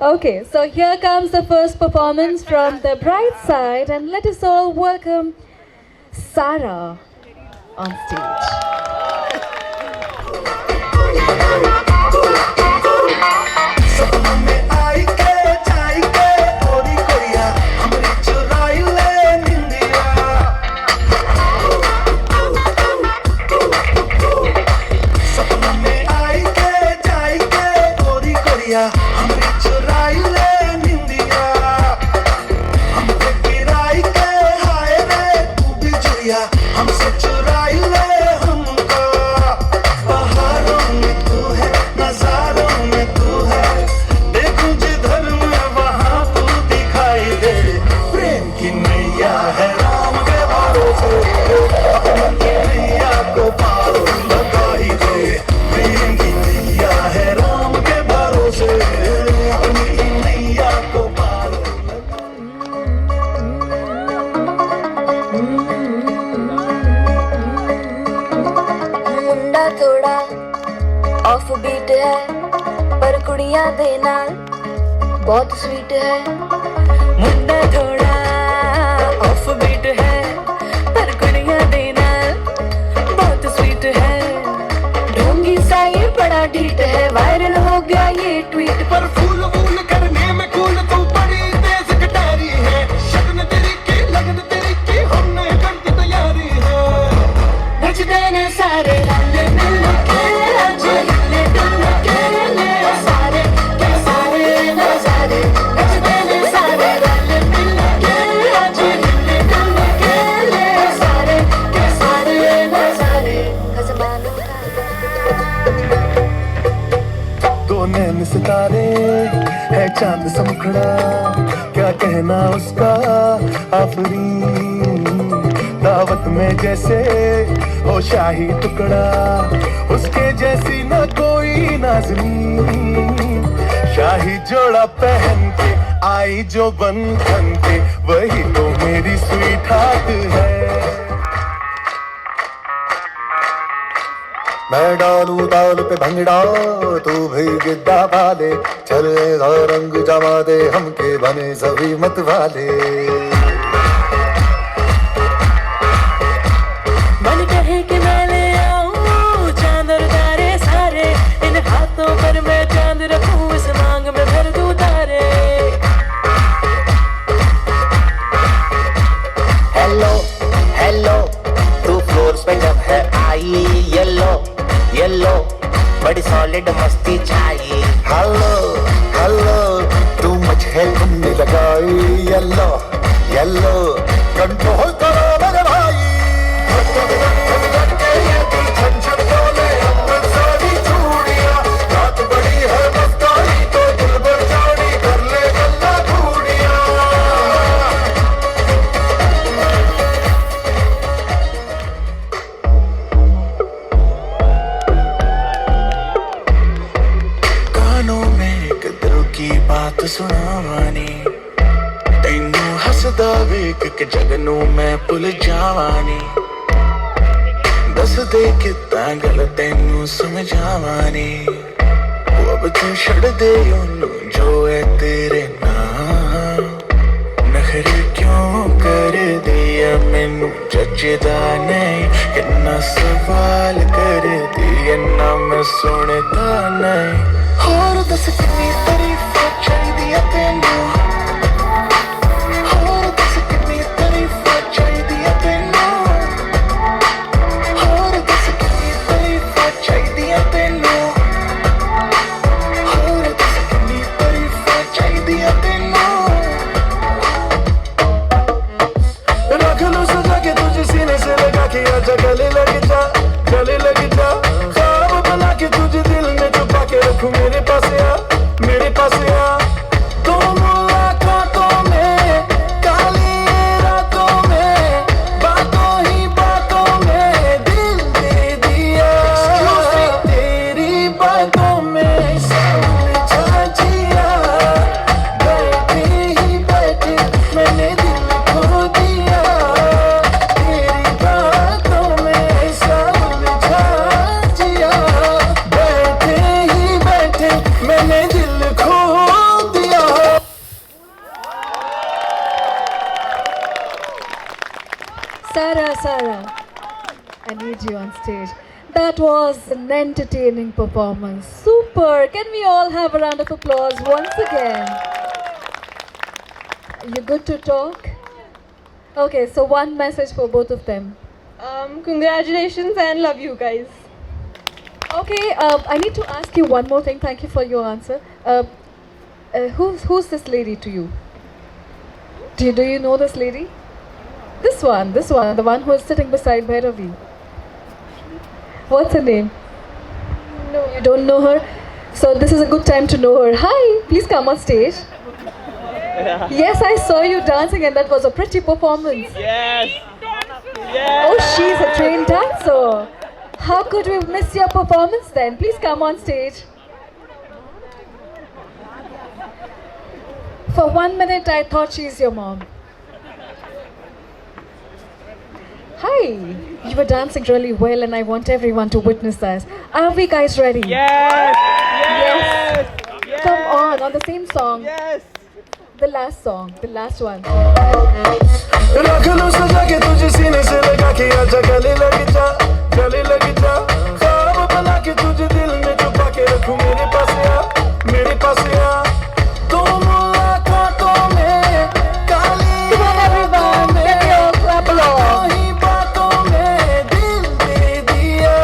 Okay, so here comes the first performance from the bride side, and let us all welcome Sarah on stage. हमसे चुराई ले हमको, बहारों में तू है, नजारों में तू है, देखूं जिधर मैं वहां तू दिखाई दे। प्रेम की नैया है राम के भरोसे, अपनी नैया को पार लगाई दे। प्रेम की नैया है राम के भरोसे, अपनी नैया को पार। थोड़ा ऑफ बीट है, पर कुड़ियां दे नाल बहुत स्वीट है। मुंडा थोड़ा ऑफ बीट है, पर कुड़ियां दे नाल बहुत स्वीट है। ढोंगी सा ये बड़ा ढीठ है, वायरल हो गया ये ट्वीट पर। फूल वूल करने में कूल तू बड़ी तेज कटारी है, शगन तेरी की लगन तेरी की हमने कर दी तैयारी है। नच देने सारे रल मिल के, आज हिले डुल के ले सारे के सारे नजारे। नच देने सारे रल मिल के, आज हिले डुल के ले सारे के सारे नजारे। खजमानों दो नैन सितारे है चांद सा मुखड़ा, क्या कहना उसका आफरीन। दावत में जैसे हो शाही टुकड़ा, उसके जैसी न कोई नाज़नीन। शाही जोड़ा पहन के आई जो बंधन के, वही तो मेरी स्वीट हार्ट है। मैं डालू ताल पे भंगड़ा, तू भी गिद्दा पाले, चले रंग जमा दे हमके बने सभी मत वाले। मन कहे कि मैं ले आऊं चांद और तारे सारे, इन हाथों पर मैं चांद रखूं, इस मांग में भर दूं तारे। हेलो हेलो तू फ्लोर पे जब है आई, येलो येलो बड़ी सॉलिड मस्ती छाई। हेलो हेलो तू मुझे घूमने लगाई, येलो येलो कंट्रोल करो मेरे भाई। छन छन बोले सारी चूड़ियां, रात बड़ी है मस्तानी तो दिल भर जानी, कर ले गल्ला चूड़ियां। ਸੁਣਾਵਾਨੀ ਤੈਨੂੰ ਹੱਸਦਾ ਵੇਖ ਕੇ ਜਗ ਨੂੰ ਮੈਂ ਭੁੱਲ ਜਾਵਾਨੀ ਦੱਸ ਦੇ ਕਿੱਦਾਂ ਗੱਲ ਤੈਨੂੰ ਸਮਝਾਵਾਨੀ ਉਹ ਅਬ ਤੂੰ ਛੱਡ ਦੇ ਉਹਨੂੰ ਜੋ ਹੈ ਤੇਰੇ ਨਾਲ ਨਖਰੇ ਕਿਉਂ ਕਰਦੀ ਐ ਮੈਨੂੰ ਜੱਜਦਾ ਨਹੀਂ ਕਿੰਨਾ ਸਵਾਲ ਕਰਦੀ ਐ ਨਾ ਮੈਂ ਸੁਣਦਾ ਨਹੀਂ ਹੋਰ ਦੱਸ ਕਿੰਨੀ ਤਾਰੀਫਾਂ ਚਾਹੀਦੀ ਐ ਤੈਨੂੰ ਹੋਰ ਦੱਸ ਕਿੰਨੀ ਤਾਰੀਫਾਂ ਚਾਹੀਦੀ ਐ ਤੈਨੂੰ ਹੋਰ ਦੱਸ ਕਿੰਨੀ ਤਾਰੀਫਾਂ ਚਾਹੀਦੀ ਐ ਤੈਨੂੰ ਹੋਰ ਦੱਸ ਕਿੰਨੀ ਤਾਰੀਫਾਂ ਚਾਹੀਦੀ ਐ ਤੈਨੂੰ रख लो सजा के तुझे सीने से लगा के आजा गले लग जा ख्वाब बना के तुझे दिल में छुपा के रखूं मेरे पास आ तो मुलाकातों में काली रातों में बातों ही बातों में दिल दे दिया तेरी बातों में समझा जिया बैठे ही बैठे मैंने दिल खो दिया तेरी बातों में समझा जिया बैठे ही बैठे मैंने दिल खो दिया Sarah, I need you on stage. That was an entertaining performance. Super! Can we all have a round of applause once again? You good to talk? Okay, so one message for both of them. Congratulations and love you guys. Okay, I need to ask you one more thing. Thank you for your answer. Who's this lady to you? Do you know this lady? This one, the one who is sitting beside Bhairavi. What's her name? No, you don't know her? So this is a good time to know her. Hi, please come on stage. Yes, I saw you dancing and that was a pretty performance. Yes. Oh, she's a trained dancer. How could we miss your performance then? Please come on stage. For 1 minute, I thought she's your mom. Hi, you were dancing really well and I want everyone to witness this. Are we guys ready? Yes. Yes. Come on the same song. Yes. The last song, the last one. रख लो सजा के तुझे सीने से लगा के आजा गले लग जा ख्वाब बना के तुझे दिल में छुपा के रखूं मेरे पास आ तो मुलाकातों में काली everyone, can we all clap along? ही बातों में दिल दे दिया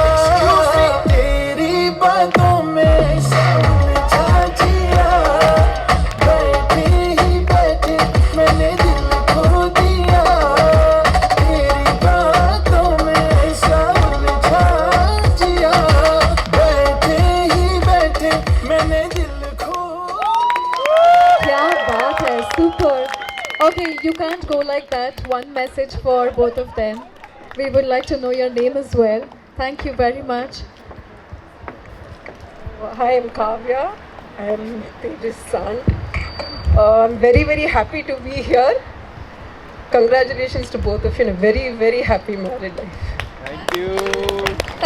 तेरी बातों में समझा जिया बैठे ही बैठे मैंने दिल खो दिया तेरी बातों में समझा जिया बैठे ही बैठे मैंने दिल खो क्या बात है, super. Okay, you can't go like that. One message for both of them. We would like to know your name as well. Thank you very much. Hi, I'm Kavya. I'm Tej's son. I'm very, very happy to be here. Congratulations to both of you in a very, very happy married life. Thank you.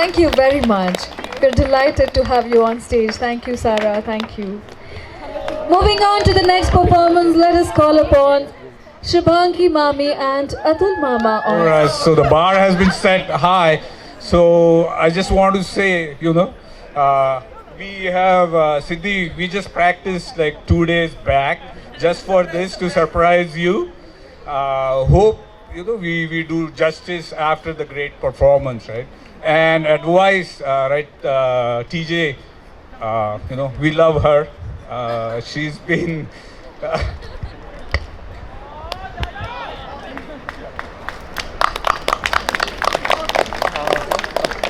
Thank you very much. We're delighted to have you on stage. Thank you, Sarah. Thank you. Moving on to the next performance, let us call upon Shubhangi Mami and Atul Mama on. Alright, so the bar has been set high. So I just want to say, we have Siddhi, we just practiced like 2 days back just for this to surprise you. Hope we do justice after the great performance, right? And advice, right? TJ, we love her. She's been.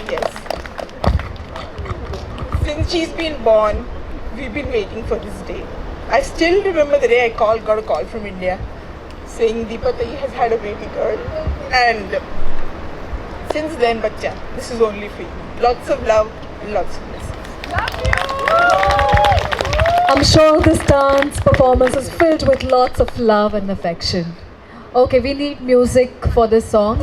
Yes. Since she's been born, we've been waiting for this day. I still remember the day I got a call from India saying Deepatai has had a baby girl. And since then, Bachcha, this is only for you. Lots of love and lots of blessings. I'm sure this dance performance is filled with lots of love and affection. Okay, we need music for this song.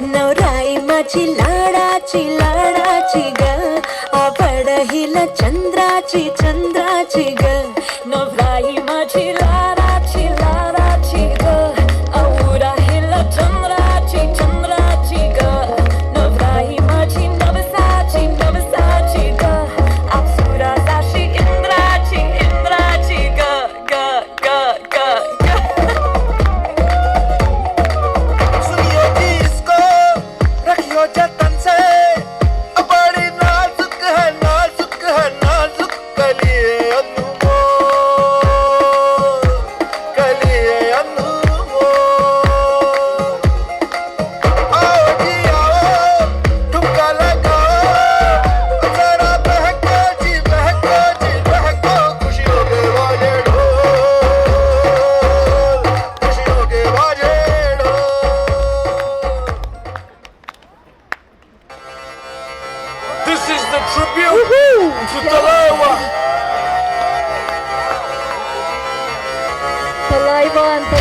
नवराई माझी लाडाची लाडाची ग आवडहिला चंद्राची चंद्राची ग नवराई माझी लाडाची लाडाची ग आवडहिला चंद्राची चंद्राची ग नवराई माझी नवसाची नवसाची ग अप्सराची इंद्राची इंद्राची ग ग ग ग रखियो जतन से बड़ी नाजुक है नाजुक कलिए अनमोल आओ जी आओ ठुमका लगाओ जरा बहको जी बहको खुशियों के बाजे ढोल खुशियों के बाजे ढोल This is the tribute to Talaiwa. Talaiwa and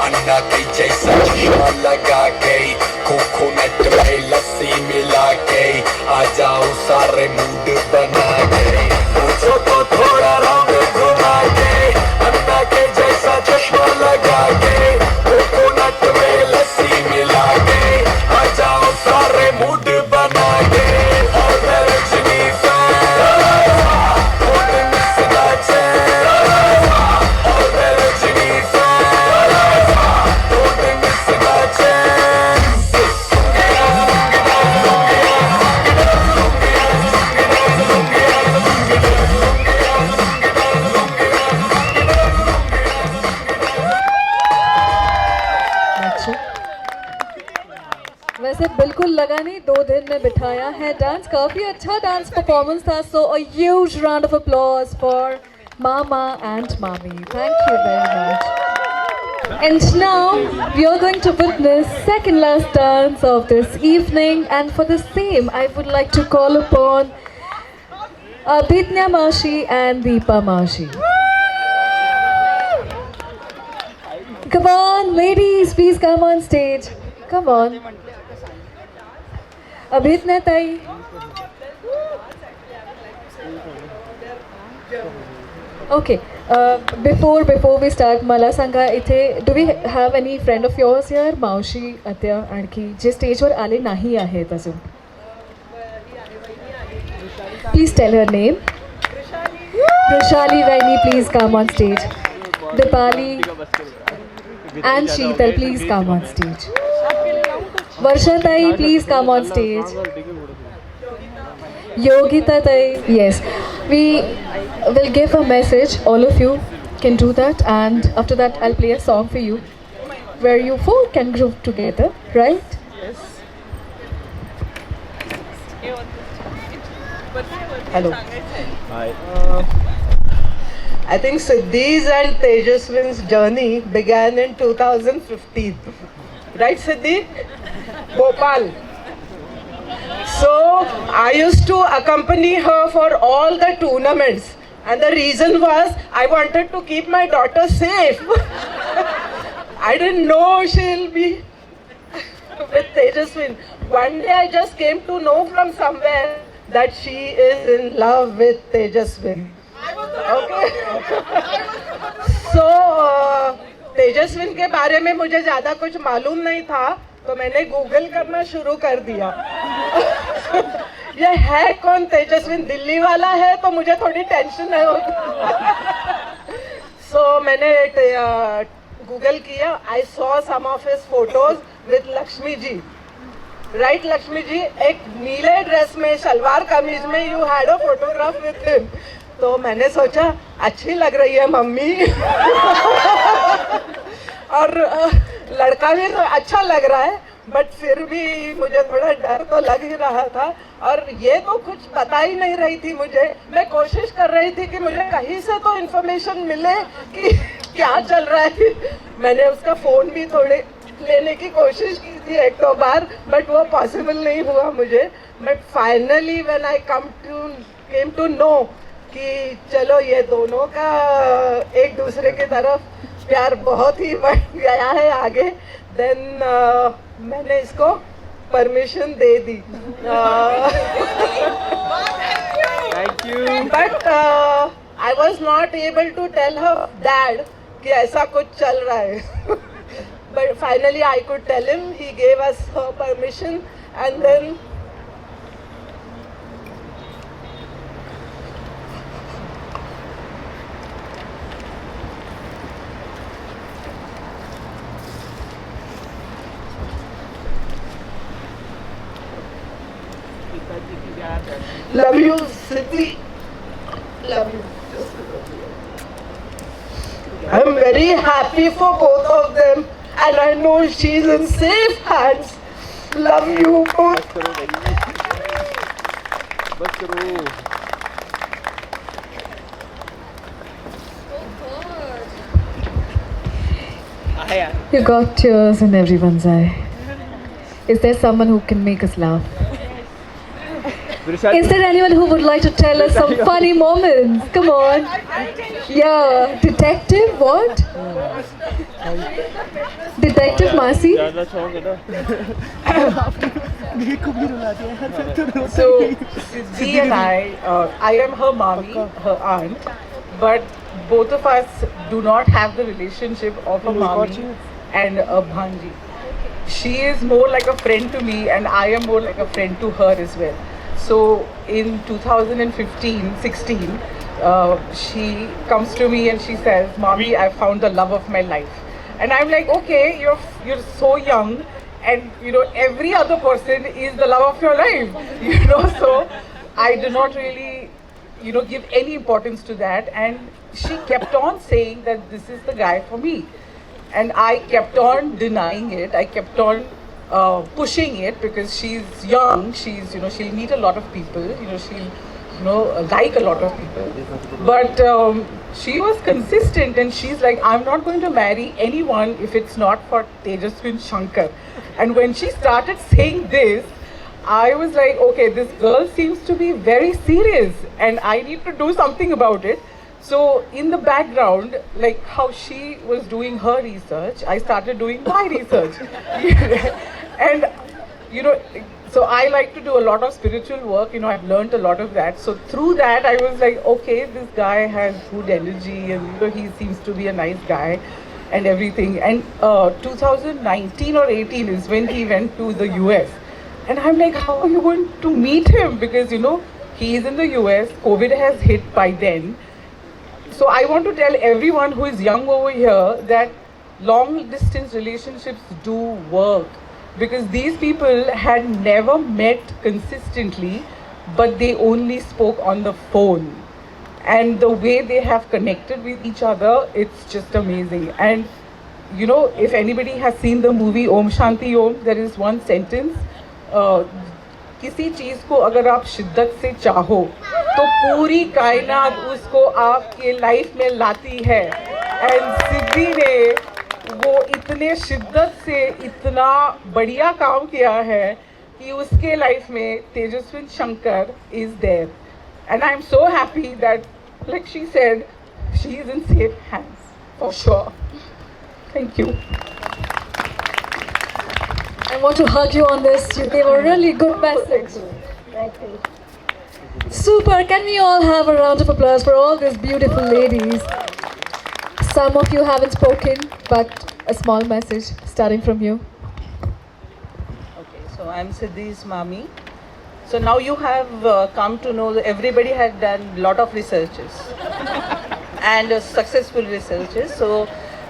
अन्ना के जैसा चश्मा लगा के कोकोनट में लस्सी मिला के आ जाओ सारे मूड बना के पूछो तो थोड़ा राउंड घुमा के अन्ना के जैसा चश्मा लगा के कोकोनट में लस्सी मिला के आ जाओ सारे मूड बना के और मैं रजनी फैन और मिस नाचन और मैं रजनी फैन और मिस नाचन वैसे बिल्कुल लगा नहीं, 2 दिन में बिठाया है डांस. काफी अच्छा डांस परफॉर्मेंस था. So a huge round of applause for Mama and Mami. Thank you very much. And now we are going to witness second last dance of this evening, and for the same I would like to call upon Abhidnya Mashi and Deepa Mashi. Come on ladies, please come on stage. Come on. Abhidnya tai. Okay, before we start, मला सांगा इथे do we have any friend of yours here? मावशी, आत्या, आणखी जे स्टेजवर आले नाही आहेत अजून. Please tell her name. Roshali Vaini, please come on stage. Dipali and Sheetal, please come on stage. Varsha Tai, please come on stage. Yogita Tai, yes. We will give a message, all of you can do that, and after that I'll play a song for you where you 4 can group together, right? Yes. Hello. Hi. I think Siddhi's and Tejaswin's journey began in 2015. Right, Siddhi? Bhopal. So I used to accompany her for all the tournaments, and the reason was I wanted to keep my daughter safe. I didn't know she'll be with Tejaswin. One day I just came to know from somewhere that she is in love with Tejaswin. Okay. So तेजस्विन के बारे में मुझे ज़्यादा कुछ मालूम नहीं था, तो मैंने गूगल करना शुरू कर दिया. ये है कौन तेजस्विन? दिल्ली वाला है, तो मुझे थोड़ी टेंशन है. So मैंने गूगल किया. I saw some of his photos with Lakshmi ji. Right, Lakshmi ji? एक नीले ड्रेस में, शलवार कमीज में you had a photograph with him. तो मैंने सोचा अच्छी लग रही है मम्मी. और लड़का भी तो अच्छा लग रहा है. बट फिर भी मुझे थोड़ा डर तो लग ही रहा था, और ये तो कुछ पता ही नहीं रही थी मुझे। मैं कोशिश कर रही थी कि मुझे कहीं से तो इन्फॉर्मेशन मिले कि क्या चल रहा है। मैंने उसका फ़ोन भी थोड़े लेने की कोशिश की थी 1-2 बार, बट वो पॉसिबल नहीं हुआ मुझे। But finally when I came to know कि चलो ये दोनों का एक दूसरे की तरफ प्यार बहुत ही बढ़ गया है आगे, देन मैंने इसको परमिशन दे दी। Thank you. But I was not able to tell her dad कि ऐसा कुछ चल रहा है। But finally I could tell him, he gave us her permission, and then love you, Siddhi. Love you. I'm very happy for both of them, and I know she's in safe hands. Love you both. You got tears in everyone's eye. Is there someone who can make us laugh? Is there anyone who would like to tell us some funny moments? Come on. Yeah, detective, what? Detective Masi? So, Siddhi and I am her mommy, her aunt, but both of us do not have the relationship of a mommy and a bhanji. She is more like a friend to me, and I am more like a friend to her as well. So in 2015-16, she comes to me and she says, "Mommy, I found the love of my life." And I'm like, okay, you're so young, and every other person is the love of your life, so I do not really give any importance to that. And she kept on saying that this is the guy for me, and I kept on denying it. I kept on pushing it because she's young. She'll meet a lot of people. She'll like a lot of people. But she was consistent, and she's like, I'm not going to marry anyone if it's not for Tejaswin Shankar. And when she started saying this, I was like, okay, this girl seems to be very serious, and I need to do something about it. So in the background, like how she was doing her research, I started doing my research. And so I like to do a lot of spiritual work. I've learned a lot of that. So through that, I was like, okay, this guy has good energy, and he seems to be a nice guy and everything. And 2019 or 18 is when he went to the US. And I'm like, how are you going to meet him? Because, he is in the US, COVID has hit by then. So I want to tell everyone who is young over here that long distance relationships do work. Because these people had never met consistently, but they only spoke on the phone. And the way they have connected with each other, it's just amazing. And if anybody has seen the movie Om Shanti Om, there is one sentence, किसी चीज को अगर आप शिद्दत से चाहो तो पूरी कायनात उसको आपके लाइफ में लाती है। एंड सिद्धि ने वो इतने शिद्दत से इतना बढ़िया काम किया है कि उसके लाइफ में Tejaswin Shankar is there, and I am so happy that like she said she is in safe hands for sure. Thank you. I want to hug you on this. You gave a really good message. Thank you. Super. Can we all have a round of applause for all these beautiful ladies? Some of you haven't spoken, but a small message starting from you. Okay, so I'm Siddhi's mommy. So now you have come to know that everybody had done a lot of researches and successful researches. So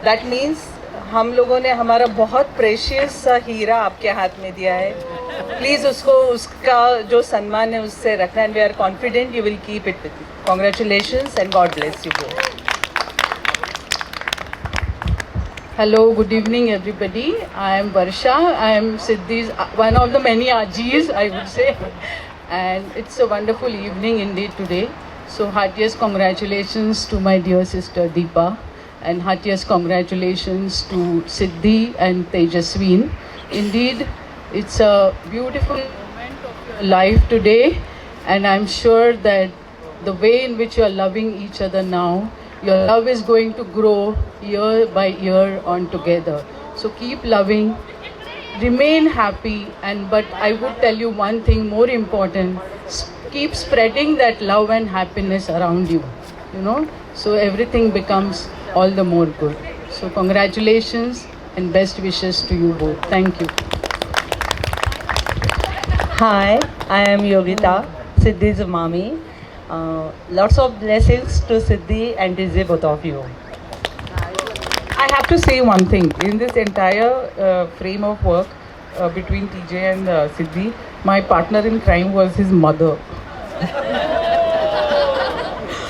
that means हम लोगों ने हमारा बहुत precious सा हीरा आपके हाथ में दिया है। प्लीज़ उसका जो सम्मान है उससे रखना, and we are confident you will keep it with you. Congratulations and God bless you both. Hello, good evening, everybody. I am Varsha. I am Siddhi's one of the many Ajis, I would say. And it's a wonderful evening indeed today. So, heartiest congratulations to my dear sister Deepa, and heartiest congratulations to Siddhi and Tejasween. Indeed, it's a beautiful moment of your life today, and I'm sure that the way in which you are loving each other now, your love is going to grow year by year on together. So keep loving, remain happy, and but I would tell you one thing more important: keep spreading that love and happiness around you. You know, so everything becomes all the more good. So congratulations and best wishes to you both. Thank you. Hi, I am Yogita, Siddhi's mommy. Lots of blessings to Siddhi and Dizzy, both of you. I have to say one thing. In this entire frame of work between TJ and Siddhi, my partner in crime was his mother.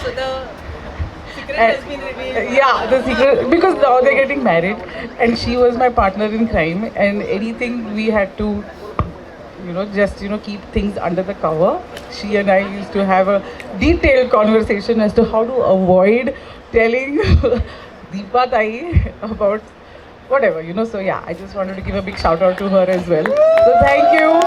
So the secret has been revealed. Yeah, the secret, because now they're getting married, and she was my partner in crime, and anything we had to, just keep things under the cover. She and I used to have a detailed conversation as to how to avoid telling Deepa Tai about whatever, So yeah, I just wanted to give a big shout out to her as well. So thank you.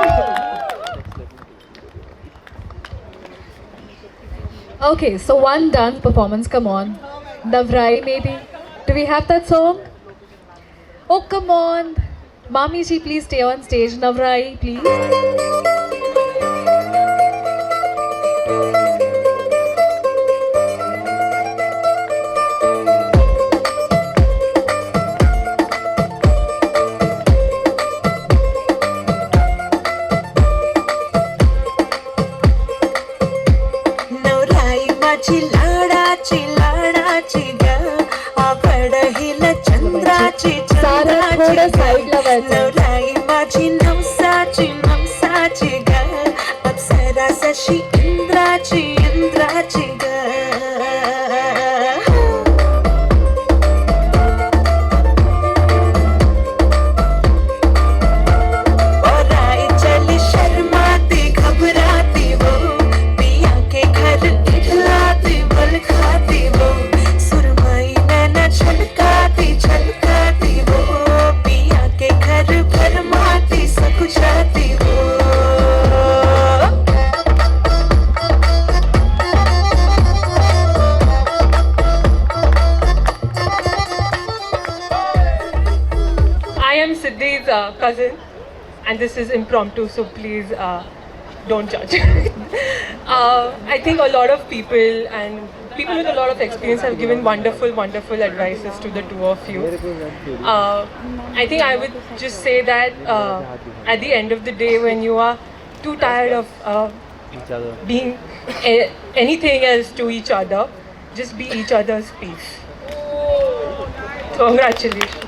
Okay, so one dance performance, come on. Navrai maybe? Do we have that song? Oh, come on. Mami ji, please stay on stage. Navrai, please. नवराई माझी लाडाची लाडाची ग आवड हिला चंद्राची चंद्राची नवराई माझी नवसाची नवसाची ग अप्सरा जशी इंद्राची इंद्राची ग Cousin, and this is impromptu, so please don't judge. I think a lot of people and people with a lot of experience have given wonderful advices to the two of you. I think I would just say that at the end of the day, when you are too tired of being anything else to each other, just be each other's peace. Congratulations.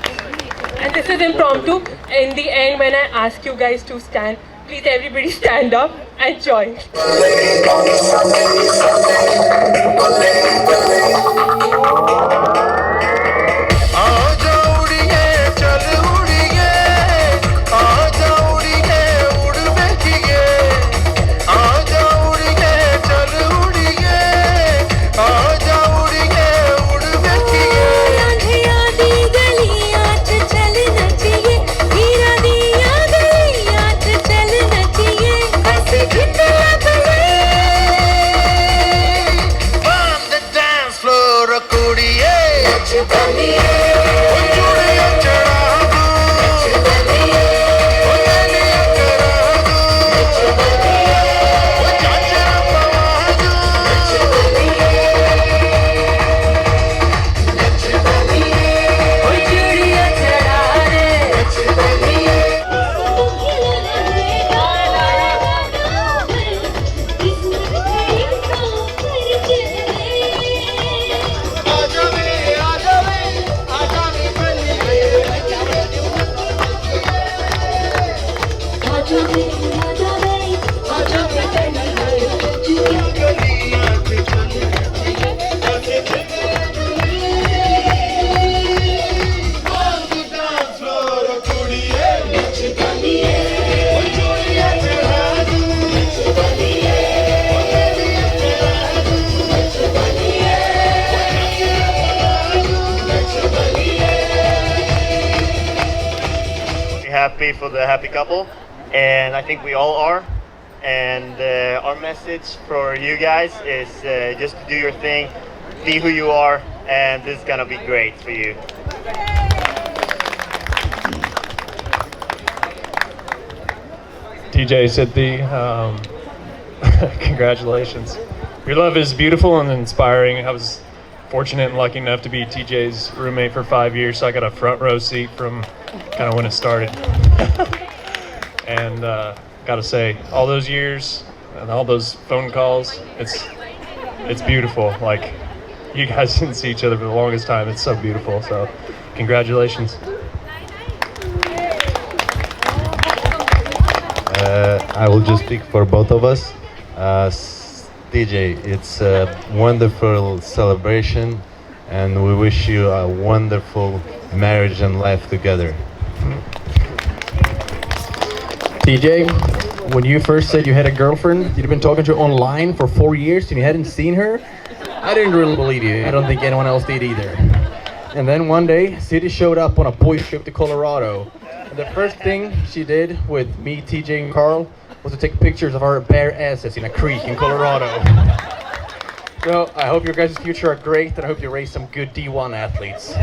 And this is impromptu. In the end, when I ask you guys to stand, please everybody stand up and join. happy for the happy couple, and I think we all are. And our message for you guys is just to do your thing, be who you are, and this is gonna be great for you. TJ Siddhi, congratulations. Your love is beautiful and inspiring. I was fortunate and lucky enough to be TJ's roommate for 5 years, so I got a front row seat from kind of when it started. And gotta say, all those years and all those phone calls, it's beautiful. Like, you guys didn't see each other for the longest time. It's so beautiful. So, congratulations. I will just speak for both of us. DJ, it's a wonderful celebration, and we wish you a wonderful marriage and life together. TJ, when you first said you had a girlfriend, you'd been talking to her online for 4 years and you hadn't seen her, I didn't really believe you. I don't think anyone else did either. And then one day, Siddhi showed up on a boys trip to Colorado. And the first thing she did with me, TJ, and Carl was to take pictures of our bare asses in a creek in Colorado. So I hope your guys' future are great, and I hope you raise some good D1 athletes.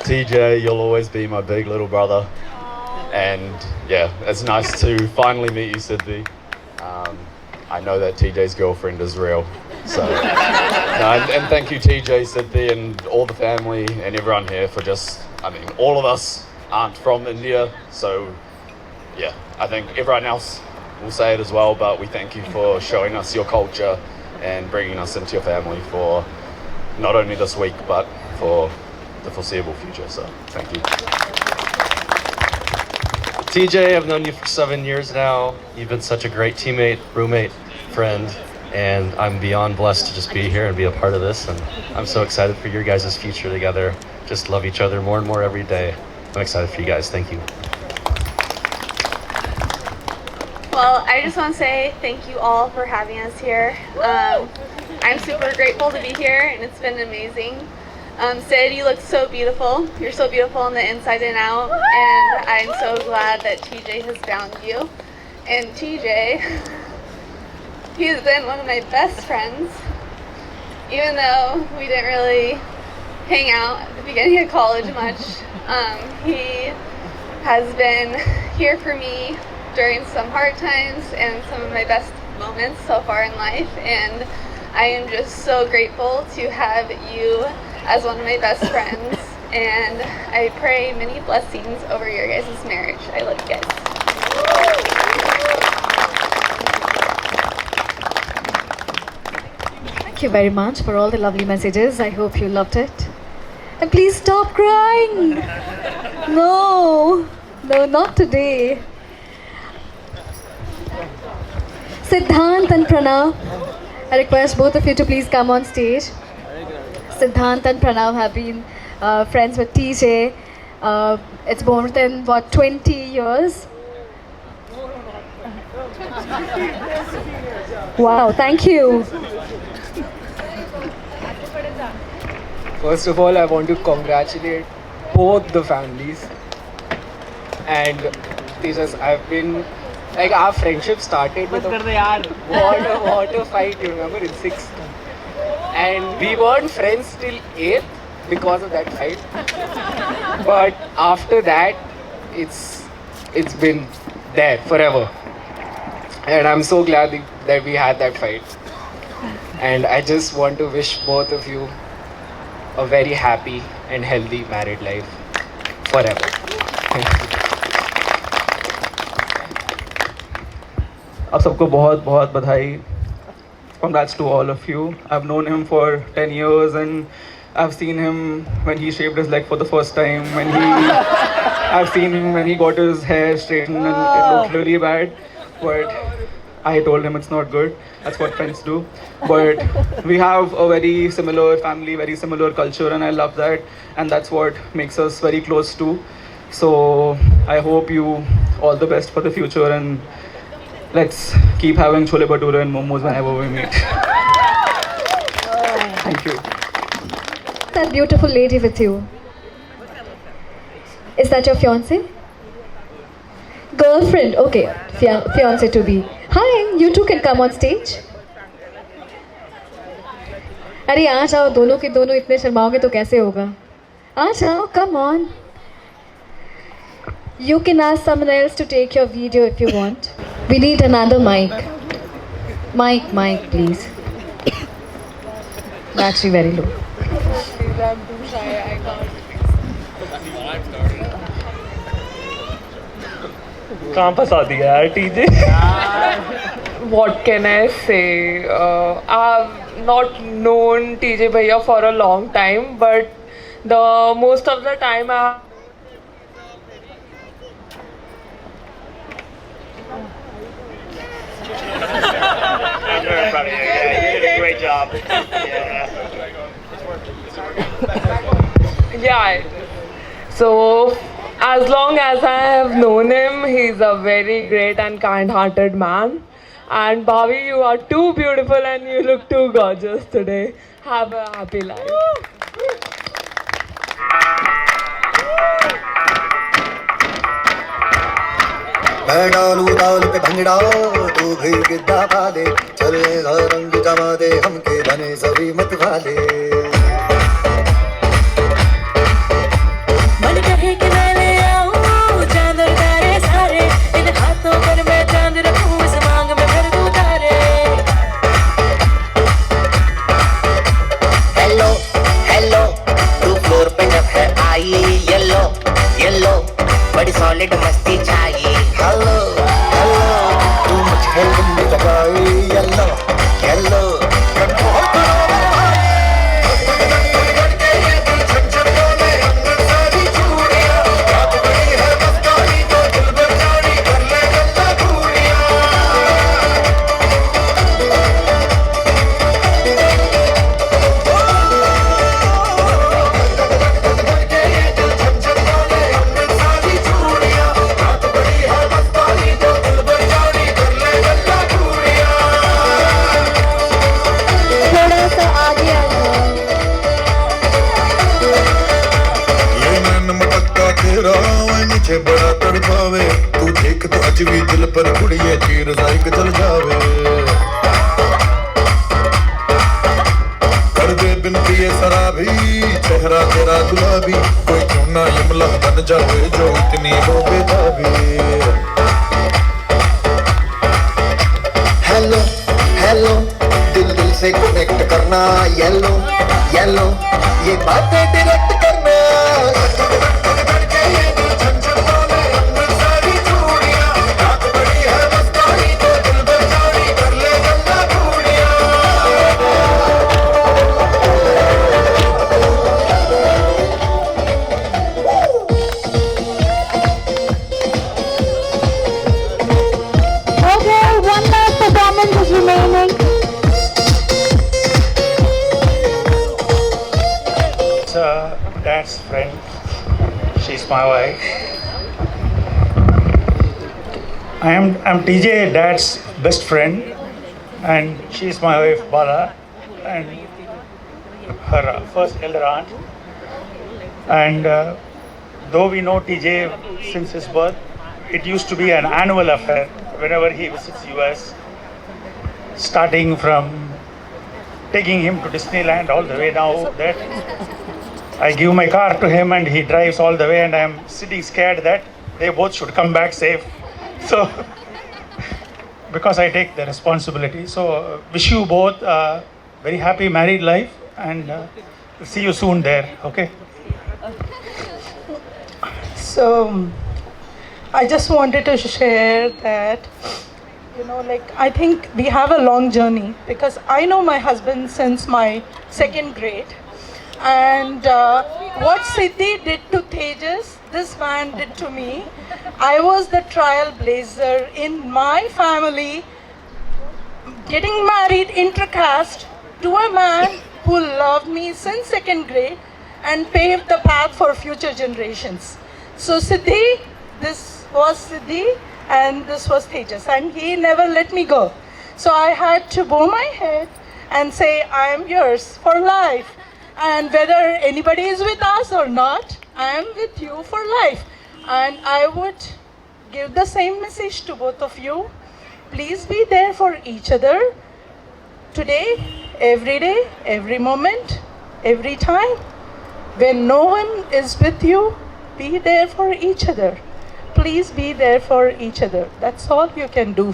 TJ, you'll always be my big little brother. And yeah, it's nice to finally meet you, Siddhi. I know that TJ's girlfriend is real. So, and thank you, TJ, Siddhi, and all the family and everyone here for just, I mean, all of us aren't from India. So yeah, I think everyone else will say it as well, but we thank you for showing us your culture and bringing us into your family for not only this week, but for the foreseeable future. So thank you. TJ, I've known you for 7 years now. You've been such a great teammate, roommate, friend, and I'm beyond blessed to just be here and be a part of this. And I'm so excited for your guys' future together. Just love each other more and more every day. I'm excited for you guys. Thank you. Well, I just want to say thank you all for having us here. I'm super grateful to be here, and it's been amazing. Sid, you look so beautiful. You're so beautiful on the inside and out, and I'm so glad that TJ has found you. And TJ, he's been one of my best friends, even though we didn't really hang out at the beginning of college much. He has been here for me during some hard times and some of my best moments so far in life, and I am just so grateful to have you as one of my best friends, and I pray many blessings over your guys' marriage. I love you guys. Thank you very much for all the lovely messages. I hope you loved it. And please stop crying. No, not today. Siddhant and Pranav, I request both of you to please come on stage. Siddhant and Pranav have been friends with TJ. It's more than, 20 years? Wow, thank you. First of all, I want to congratulate both the families. And I've been, like, our friendship started with a water fight, you remember, in 6th. And we weren't friends till 8th because of that fight. But after that, it's been there forever. And I'm so glad that we had that fight. And I just want to wish both of you a very happy and healthy married life forever. Thank you. आप सबको बहुत बहुत बधाई. Congrats to all of you. I've known him for 10 years and I've seen him when he shaved his leg for the first time, I've seen him when he got his hair straightened and it looked really bad, but I told him it's not good. That's what friends do. But we have a very similar family, very similar culture, and I love that, and that's what makes us very close too. So I hope you all the best for the future, and let's keep having chole bhature and momos whenever we meet. Thank you. That beautiful lady with you. Is that your fiance? Girlfriend, okay, fiance to be. Hi, you two can come on stage. अरे आ जाओ, दोनों के दोनों इतने शर्माओगे तो कैसे होगा? आ जाओ, come on. You can ask someone else to take your video if you want. We need another mic. Mic, please. Battery very low. I'm too shy, I can't. कहाँ फंसा दिया यार TJ? What can I say? I've not known TJ Bhaiya for a long time, but the most of the time I I'm proud of you. Yeah, you did a great job. Yeah. So, as long as I have known him, he's a very great and kind-hearted man. And Bhavi, you are too beautiful and you look too gorgeous today. Have a happy life. मैं डालू ताल पे भंगड़ा तू भी गिद्दा पा दे चले रंग जमा दे हमके बने सभी मत वाले मन कहे कि मैं ले आऊं चांद और तारे सारे इन हाथों पर मैं चांद रखूं इस मांग में भर दूं तारे हेलो हेलो तू फ्लोर पे जब है आई येलो येलो बड़ी सॉलिड मस्ती चाहिए हेलो हेलो तू मुझे हिंदी लगाई येलो येलो नीचे बड़ा तड़पावे तू देख तो अज भी दिल पर कुड़िए चीर साइक चल जावे कर दे बिनती ये शराबी चेहरा तेरा गुलाबी कोई क्यों ना यमला बन जावे जो इतनी हो बेताबी हेलो हेलो दिल दिल से कनेक्ट करना येलो येलो ये बातें डायरेक्ट करना Dad's friend. She's my wife. I'm TJ, Dad's best friend, and she's my wife Bala, and her first elder aunt. And though we know TJ since his birth, it used to be an annual affair whenever he visits US, starting from taking him to Disneyland all the way now that I give my car to him and he drives all the way and I am sitting scared that they both should come back safe. So, because I take the responsibility. So, wish you both a very happy married life and see you soon there, okay? So, I just wanted to share that, I think we have a long journey because I know my husband since my second grade. And what Siddhi did to Tejas, this man did to me. I was the trailblazer in my family, getting married intercaste to a man who loved me since second grade and paved the path for future generations. So Siddhi, this was Siddhi and this was Tejas, and he never let me go. So I had to bow my head and say, I am yours for life. And whether anybody is with us or not, I am with you for life. And I would give the same message to both of you. Please be there for each other today, every moment, every time. When no one is with you, be there for each other. Please be there for each other. That's all you can do.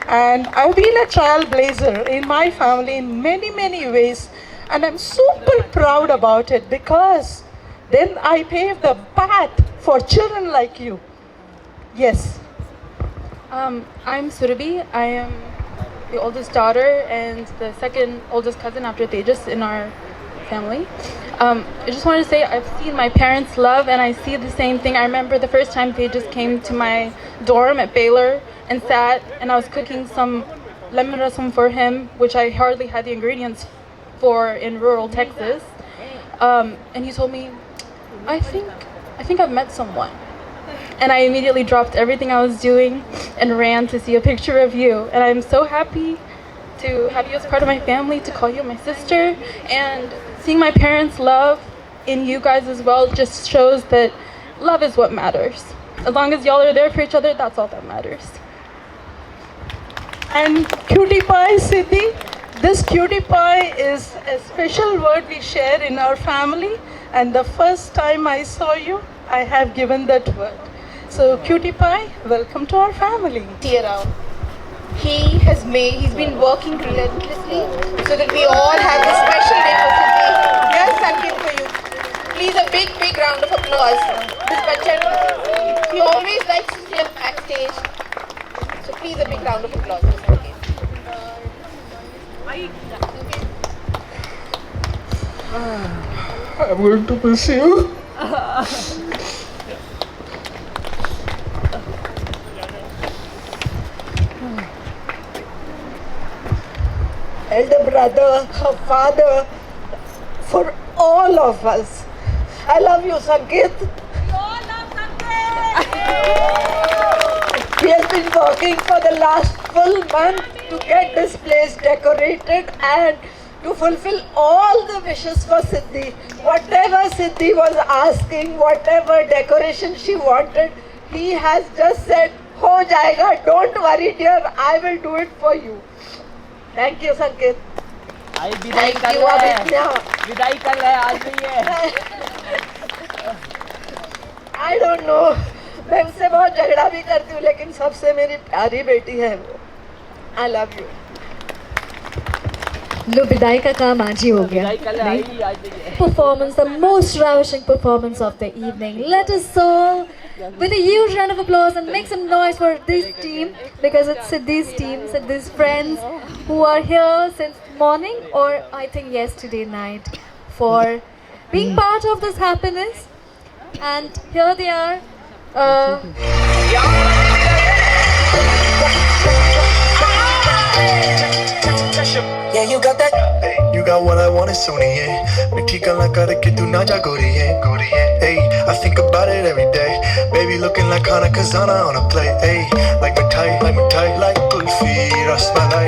And I've been a trailblazer in my family in many, many ways. And I'm super proud about it because then I paved the path for children like you. Yes. I'm Surabhi. I am the oldest daughter and the second oldest cousin after Tejas in our family. I just wanted to say I've seen my parents' love and I see the same thing. I remember the first time Tejas came to my dorm at Baylor and sat and I was cooking some lemon rasam for him, which I hardly had the ingredients for in rural Texas. And he told me, I think I've met someone. And I immediately dropped everything I was doing and ran to see a picture of you. And I'm so happy to have you as part of my family, to call you my sister. And seeing my parents' love in you guys as well just shows that love is what matters. As long as y'all are there for each other, that's all that matters. And cutie pie, Siddhi, this cutie pie is a special word we share in our family. And the first time I saw you, I have given that word. So cutie pie, welcome to our family. He's been working relentlessly so that we all have this special day for Siddhi. Yes, Sanket for you. Please a big, big round of applause. This bachchan, he always likes to step backstage. So please a big round of applause for Sanket. I'm going to miss you. Elder brother, her father, for all of us. I love you, Sanket. We all love Sanket. He has been working for the last full month to get this place decorated and to fulfill all the wishes for Siddhi. Whatever Siddhi was asking, whatever decoration she wanted, he has just said, "Ho jayega, don't worry dear, I will do it for you." Thank you, Sanket. Thank you, Abhijna. I don't know. मैं उससे बहुत झगड़ा भी करती हूँ, लेकिन सबसे मेरी प्यारी बेटी है वो. I love you. लो विदाई का काम आज ही हो गया. Performance, the most ravishing performance of the evening. Let us all, with a huge round of applause, and make some noise for this team, because it's Siddhi's team, Siddhi's friends who are here since morning, or I think yesterday night, for being part of this happiness. And here they are. Yeah, you got that. You got what I want, it's Sony. Mithi galan karke tu na ja gori hai. Hey, I think about it every day. Baby looking like Hana Kazana on a plate. Hey, like mithai, like kulfi, rasmalai,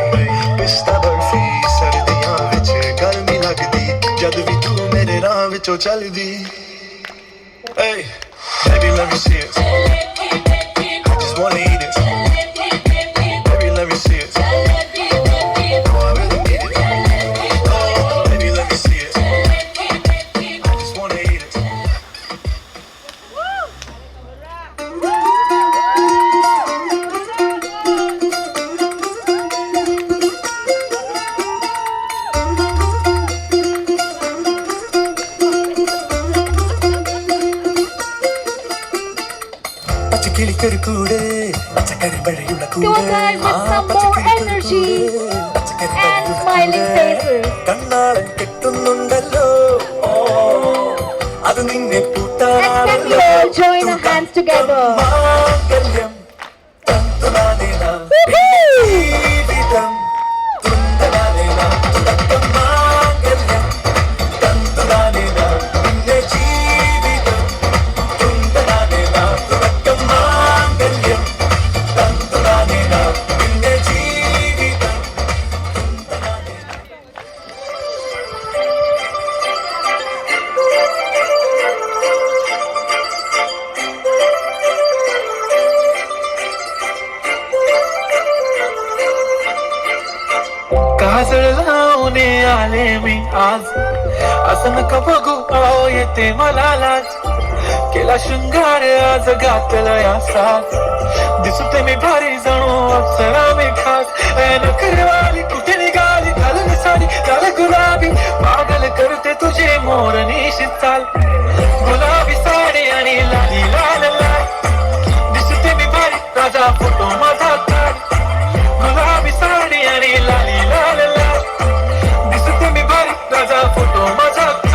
pista barfi. Sardiyan vich garmi lagdi, jad vi tu mere raah vichon chaldi. Hey, baby let me see it. I just wanna eat it. Baby let me see it. Come on guys, with some more energy and smiling faces. And can we all join our hands together? निघाले मी आज असं नका बघू अहो येते मला लाज केला शृंगार आज घातला या साज दिसते मी भारी जणू अप्सरा मी खास नखरवाली कुठे निघाली घालून साडी लाल गुलाबी पागल करते तुझे मोरनीशी चाल गुलाबी साडी आणि लाली लाल लाल दिसते मी भारी राजा फोटो माझा काढ गुलाबी साडी आणि लाली लाल लाल दिसते मी भारी राजा फोटो माझा काढ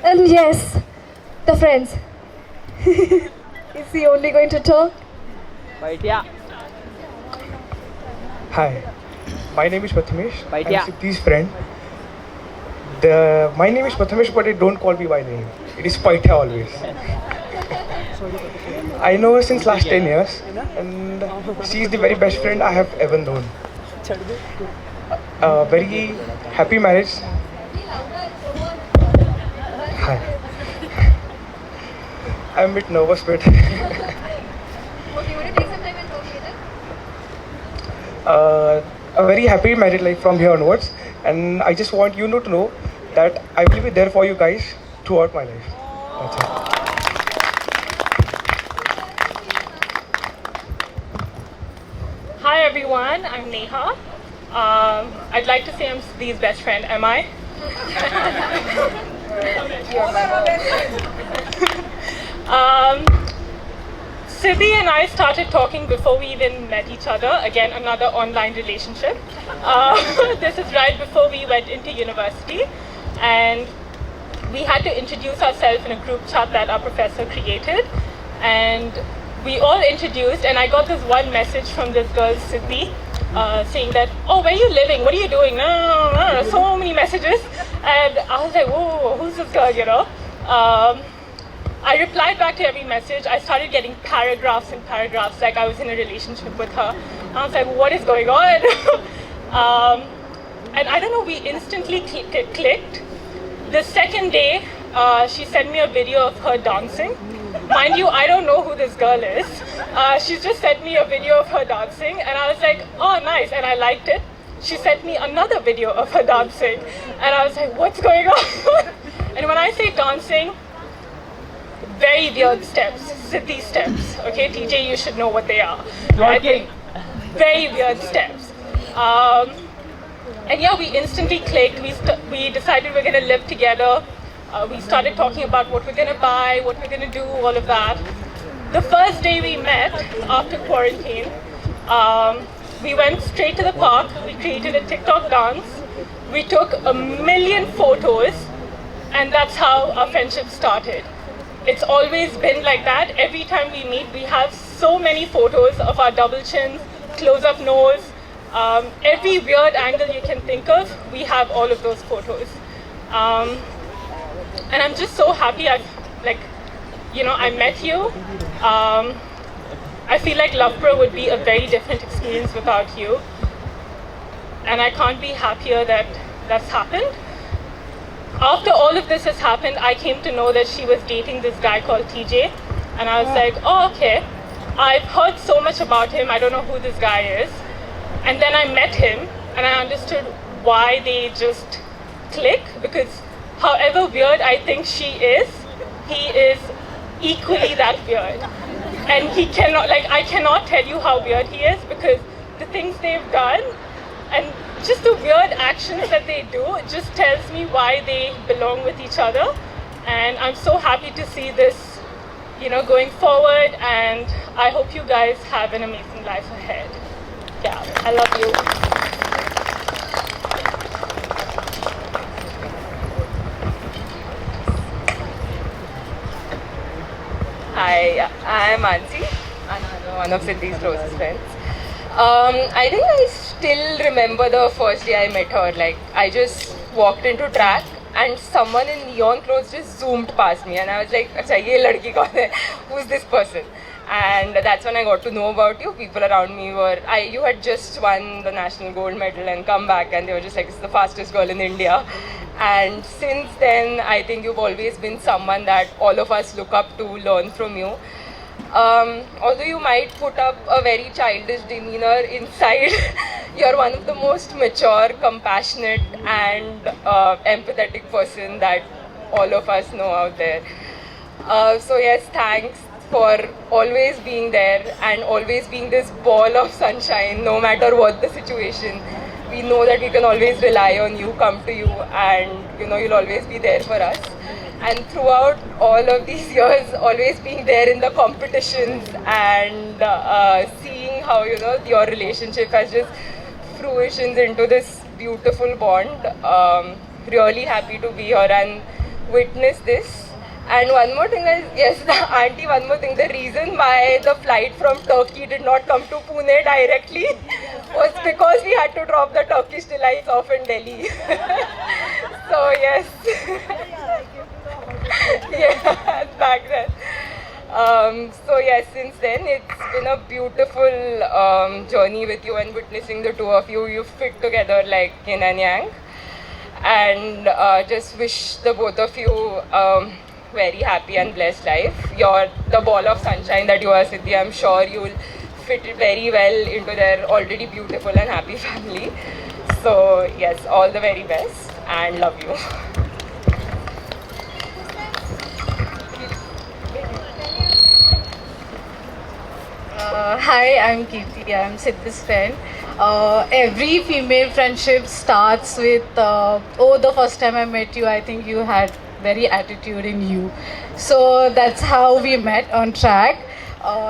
And yes, the friends. Is he only going to talk? Hi, my name is Prathamesh. I'm Siddhi's friend. My name is Prathamesh, but don't call me by name. It is Paitya always. I know her since last 10 years, and she is the very best friend I have ever known. Very happy marriage. Hi. I'm a bit nervous, but a very happy married life from here onwards, and I just want you to know that I will be there for you guys throughout my life. That's it. Hi everyone, I'm Neha. I'd like to say I'm Siddhi's best friend. Am I? Siddhi and I started talking before we even met each other. Again, another online relationship. This is right before we went into university, and we had to introduce ourselves in a group chat that our professor created, and we all introduced, and I got this one message from this girl, Siddhi, saying that, oh, where are you living? What are you doing? No. So many messages. And I was like, whoa, who's this girl, you know? I replied back to every message. I started getting paragraphs and paragraphs like I was in a relationship with her. I was like, what is going on? And I don't know, we instantly clicked. The second day, she sent me a video of her dancing. Mind you, I don't know who this girl is. She just sent me a video of her dancing, and I was like, oh, nice, and I liked it. She sent me another video of her dancing, and I was like, what's going on? And when I say dancing, very weird steps, Siddhi steps, okay? TJ, you should know what they are. Right? Very weird steps. And yeah, we instantly clicked. We decided we're gonna live together. We started talking about what we're gonna buy, what we're gonna do, all of that. The first day we met after quarantine, we went straight to the park. We created a TikTok dance. We took 1 million photos, and that's how our friendship started. It's always been like that. Every time we meet, we have so many photos of our double chins, close-up nose, every weird angle you can think of, we have all of those photos. And I'm just so happy I met you. I feel like Loughborough would be a very different experience without you. And I can't be happier that that's happened. After all of this has happened, I came to know that she was dating this guy called TJ. And I was like, oh, okay. I've heard so much about him. I don't know who this guy is. And then I met him, and I understood why they just click. Because however weird I think she is, he is equally that weird. And he cannot, I cannot tell you how weird he is, because the things they've done, and just the weird actions that they do just tells me why they belong with each other. And I'm so happy to see this, going forward. And I hope you guys have an amazing life ahead. Yeah, I love you. Hi, I'm Ansi, another one of Siddhi's closest friends. I think I still remember the first day I met her. Like, I just walked into track and someone in neon clothes just zoomed past me and I was like, "Acha, ye ladki kaun hai? Who's this person?" And that's when I got to know about you. People around me you had just won the national gold medal and come back, and they were just like, "It's the fastest girl in India." And since then, I think you've always been someone that all of us look up to, learn from you. Although you might put up a very childish demeanor inside, you're one of the most mature, compassionate and empathetic person that all of us know out there. So yes, thanks for always being there and always being this ball of sunshine no matter what the situation. We know that we can always rely on you, come to you, and you'll always be there for us. And throughout all of these years, always being there in the competitions and seeing how your relationship has just fruitions into this beautiful bond. Really happy to be here and witness this. And one more thing is, yes, auntie, one more thing. The reason why the flight from Turkey did not come to Pune directly was because we had to drop the Turkish delights off in Delhi. So yes. Yeah, back then. So yes, since then it's been a beautiful journey with you and witnessing the two of you. You fit together like yin and yang. And just wish the both of you very happy and blessed life. You're the ball of sunshine that you are, Siddhi. I'm sure you'll fit very well into their already beautiful and happy family. So yes, all the very best and love you. Hi, I'm Kirti. I'm Siddhi's friend. Every female friendship starts with, the first time I met you, I think you had very attitude in you. So that's how we met on track.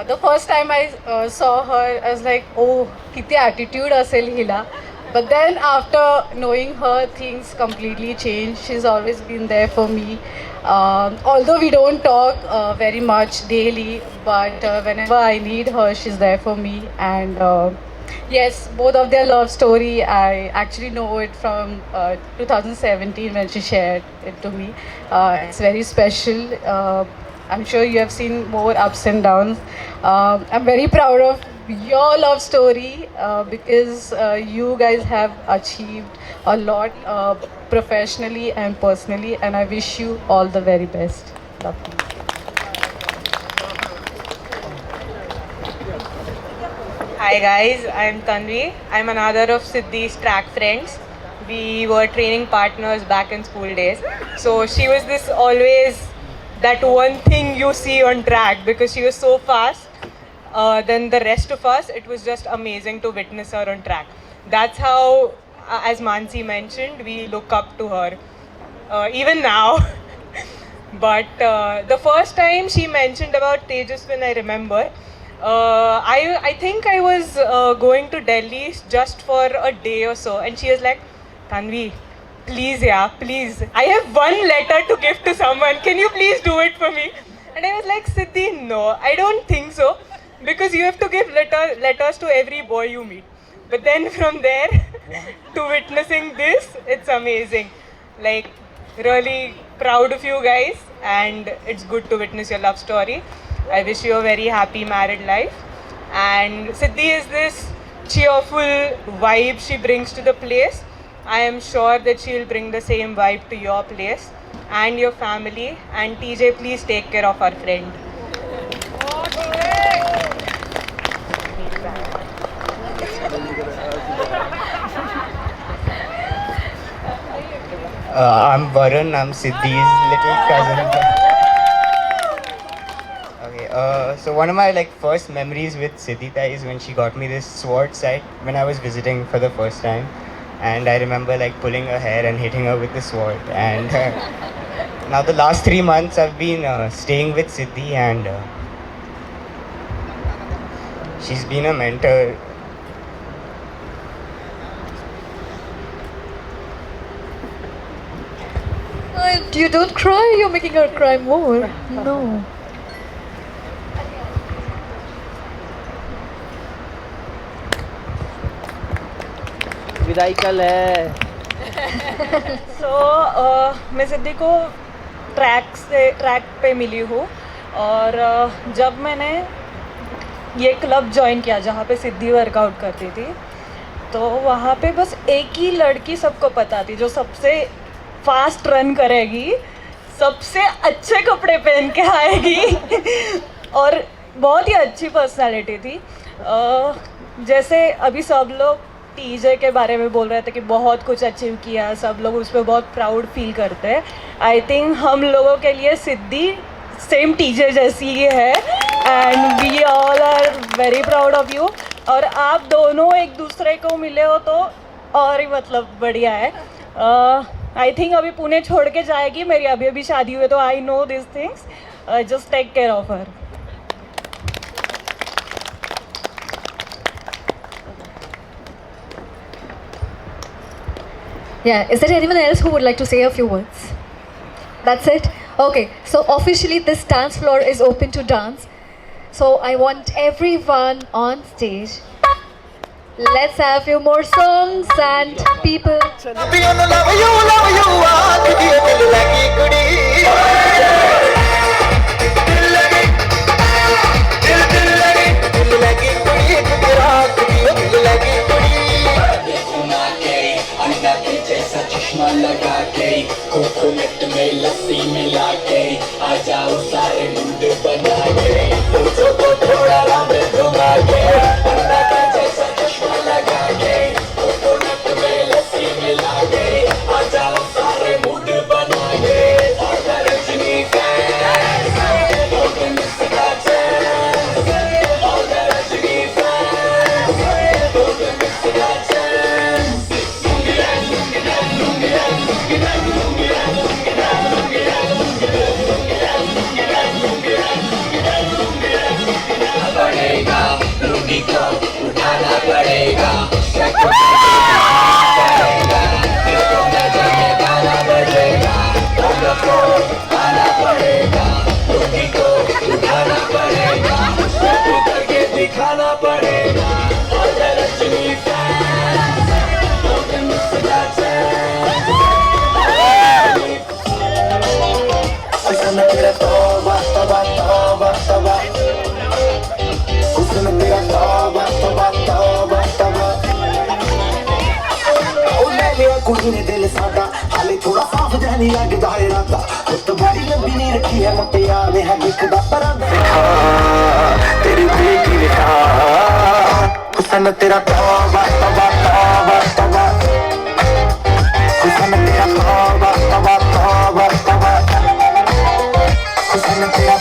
The first time I saw her, I was like, oh, kitty attitude asel hila. But then after knowing her, things completely changed. She's always been there for me. Although we don't talk very much daily, but whenever I need her, she's there for me. And yes, both of their love story, I actually know it from 2017 when she shared it to me. It's very special. I'm sure you have seen more ups and downs. I'm very proud of your love story because you guys have achieved a lot professionally and personally, and I wish you all the very best. Love you. Hi guys, I'm Tanvi. I'm another of Siddhi's track friends. We were training partners back in school days. So she was this always that one thing you see on track because she was so fast than the rest of us. It was just amazing to witness her on track. That's how, as Mansi mentioned, we look up to her. Even now. But the first time she mentioned about Tejaswin, I remember, I think I was going to Delhi just for a day or so, and she was like, Tanvi, please, yeah, please. I have one letter to give to someone. Can you please do it for me? And I was like, Siddhi, no, I don't think so. Because you have to give letters to every boy you meet. But then from there to witnessing this, it's amazing. Like, really proud of you guys, and it's good to witness your love story. I wish you a very happy married life. And Siddhi is this cheerful vibe she brings to the place. I am sure that she will bring the same vibe to your place and your family. And TJ, please take care of our friend. I'm Varun, I'm Siddhi's little cousin. Okay, so one of my first memories with Siddhita is when she got me this sword set when I was visiting for the first time. and I remember like pulling her hair and hitting her with the sword. And now the last 3 months I've been staying with Siddhi, and she's been a mentor. You don't cry, you're making her cry more. No. विदाई कल है। मैं सिद्धि को track पे मिली हूँ, और जब मैंने ये क्लब ज्वाइन किया जहाँ पे सिद्धि वर्कआउट करती थी, तो वहाँ पे बस एक ही लड़की सबको पता थी जो सबसे फास्ट रन करेगी, सबसे अच्छे कपड़े पहन के आएगी और बहुत ही अच्छी पर्सनालिटी थी। जैसे अभी सब लोग टीजे के बारे में बोल रहे थे कि बहुत कुछ अचीव किया, सब लोग उस पर बहुत प्राउड फील करते हैं। आई थिंक हम लोगों के लिए सिद्धि सेम टीजे जैसी ही है, and we all are very proud of you. और आप दोनों एक दूसरे को मिले हो तो और ही मतलब बढ़िया है। आई थिंक अभी पुणे छोड़ के जाएगी, मेरी अभी अभी शादी हुई, तो I know this things, just take care of her. Yeah, is there anyone else who would like to say a few words? That's it? Okay, so officially this dance floor is open to dance. So I want everyone on stage. Let's have a few more songs and people. चश्मा लगा के coconut में लस्सी मिला के आ जाओ सारे मुंड बना के सोचो तो थोड़ा रात घुमा के अन्ना के जैसा चश्मा लगा के कोकोनट में लस्सी मिला के आ जाओ सारे मुंड बना के और Rajini fans don't miss the chance और Rajini fans don't miss the chance पड़ेगा लुंगी को उठाना पड़ेगा पड़ेगा इसको नजर में गाना बजेगा को आना पड़ेगा लुंगी को उठाना पड़ेगा करके दिखाना पड़ेगा और Rajini fans don't miss that chance हुस्न तेरा तौबा तौबा तौबा तौबा हुस्न तेरा तौबा तौबा तौबा तौबा ओ ले लिया कुड़ी ने दिल सादा हाले थोड़ा साफ जहनी लगदा है राता खुद बड़ी लंबी नहीं रखी है मुटिया ने है दिखदा पर तेरी बेटी ने हुस्न तेरा तौबा तौबा तौबा तौबा हुस्न तेरा तौबा तौबा तौबा तौबा हुस्न तेरा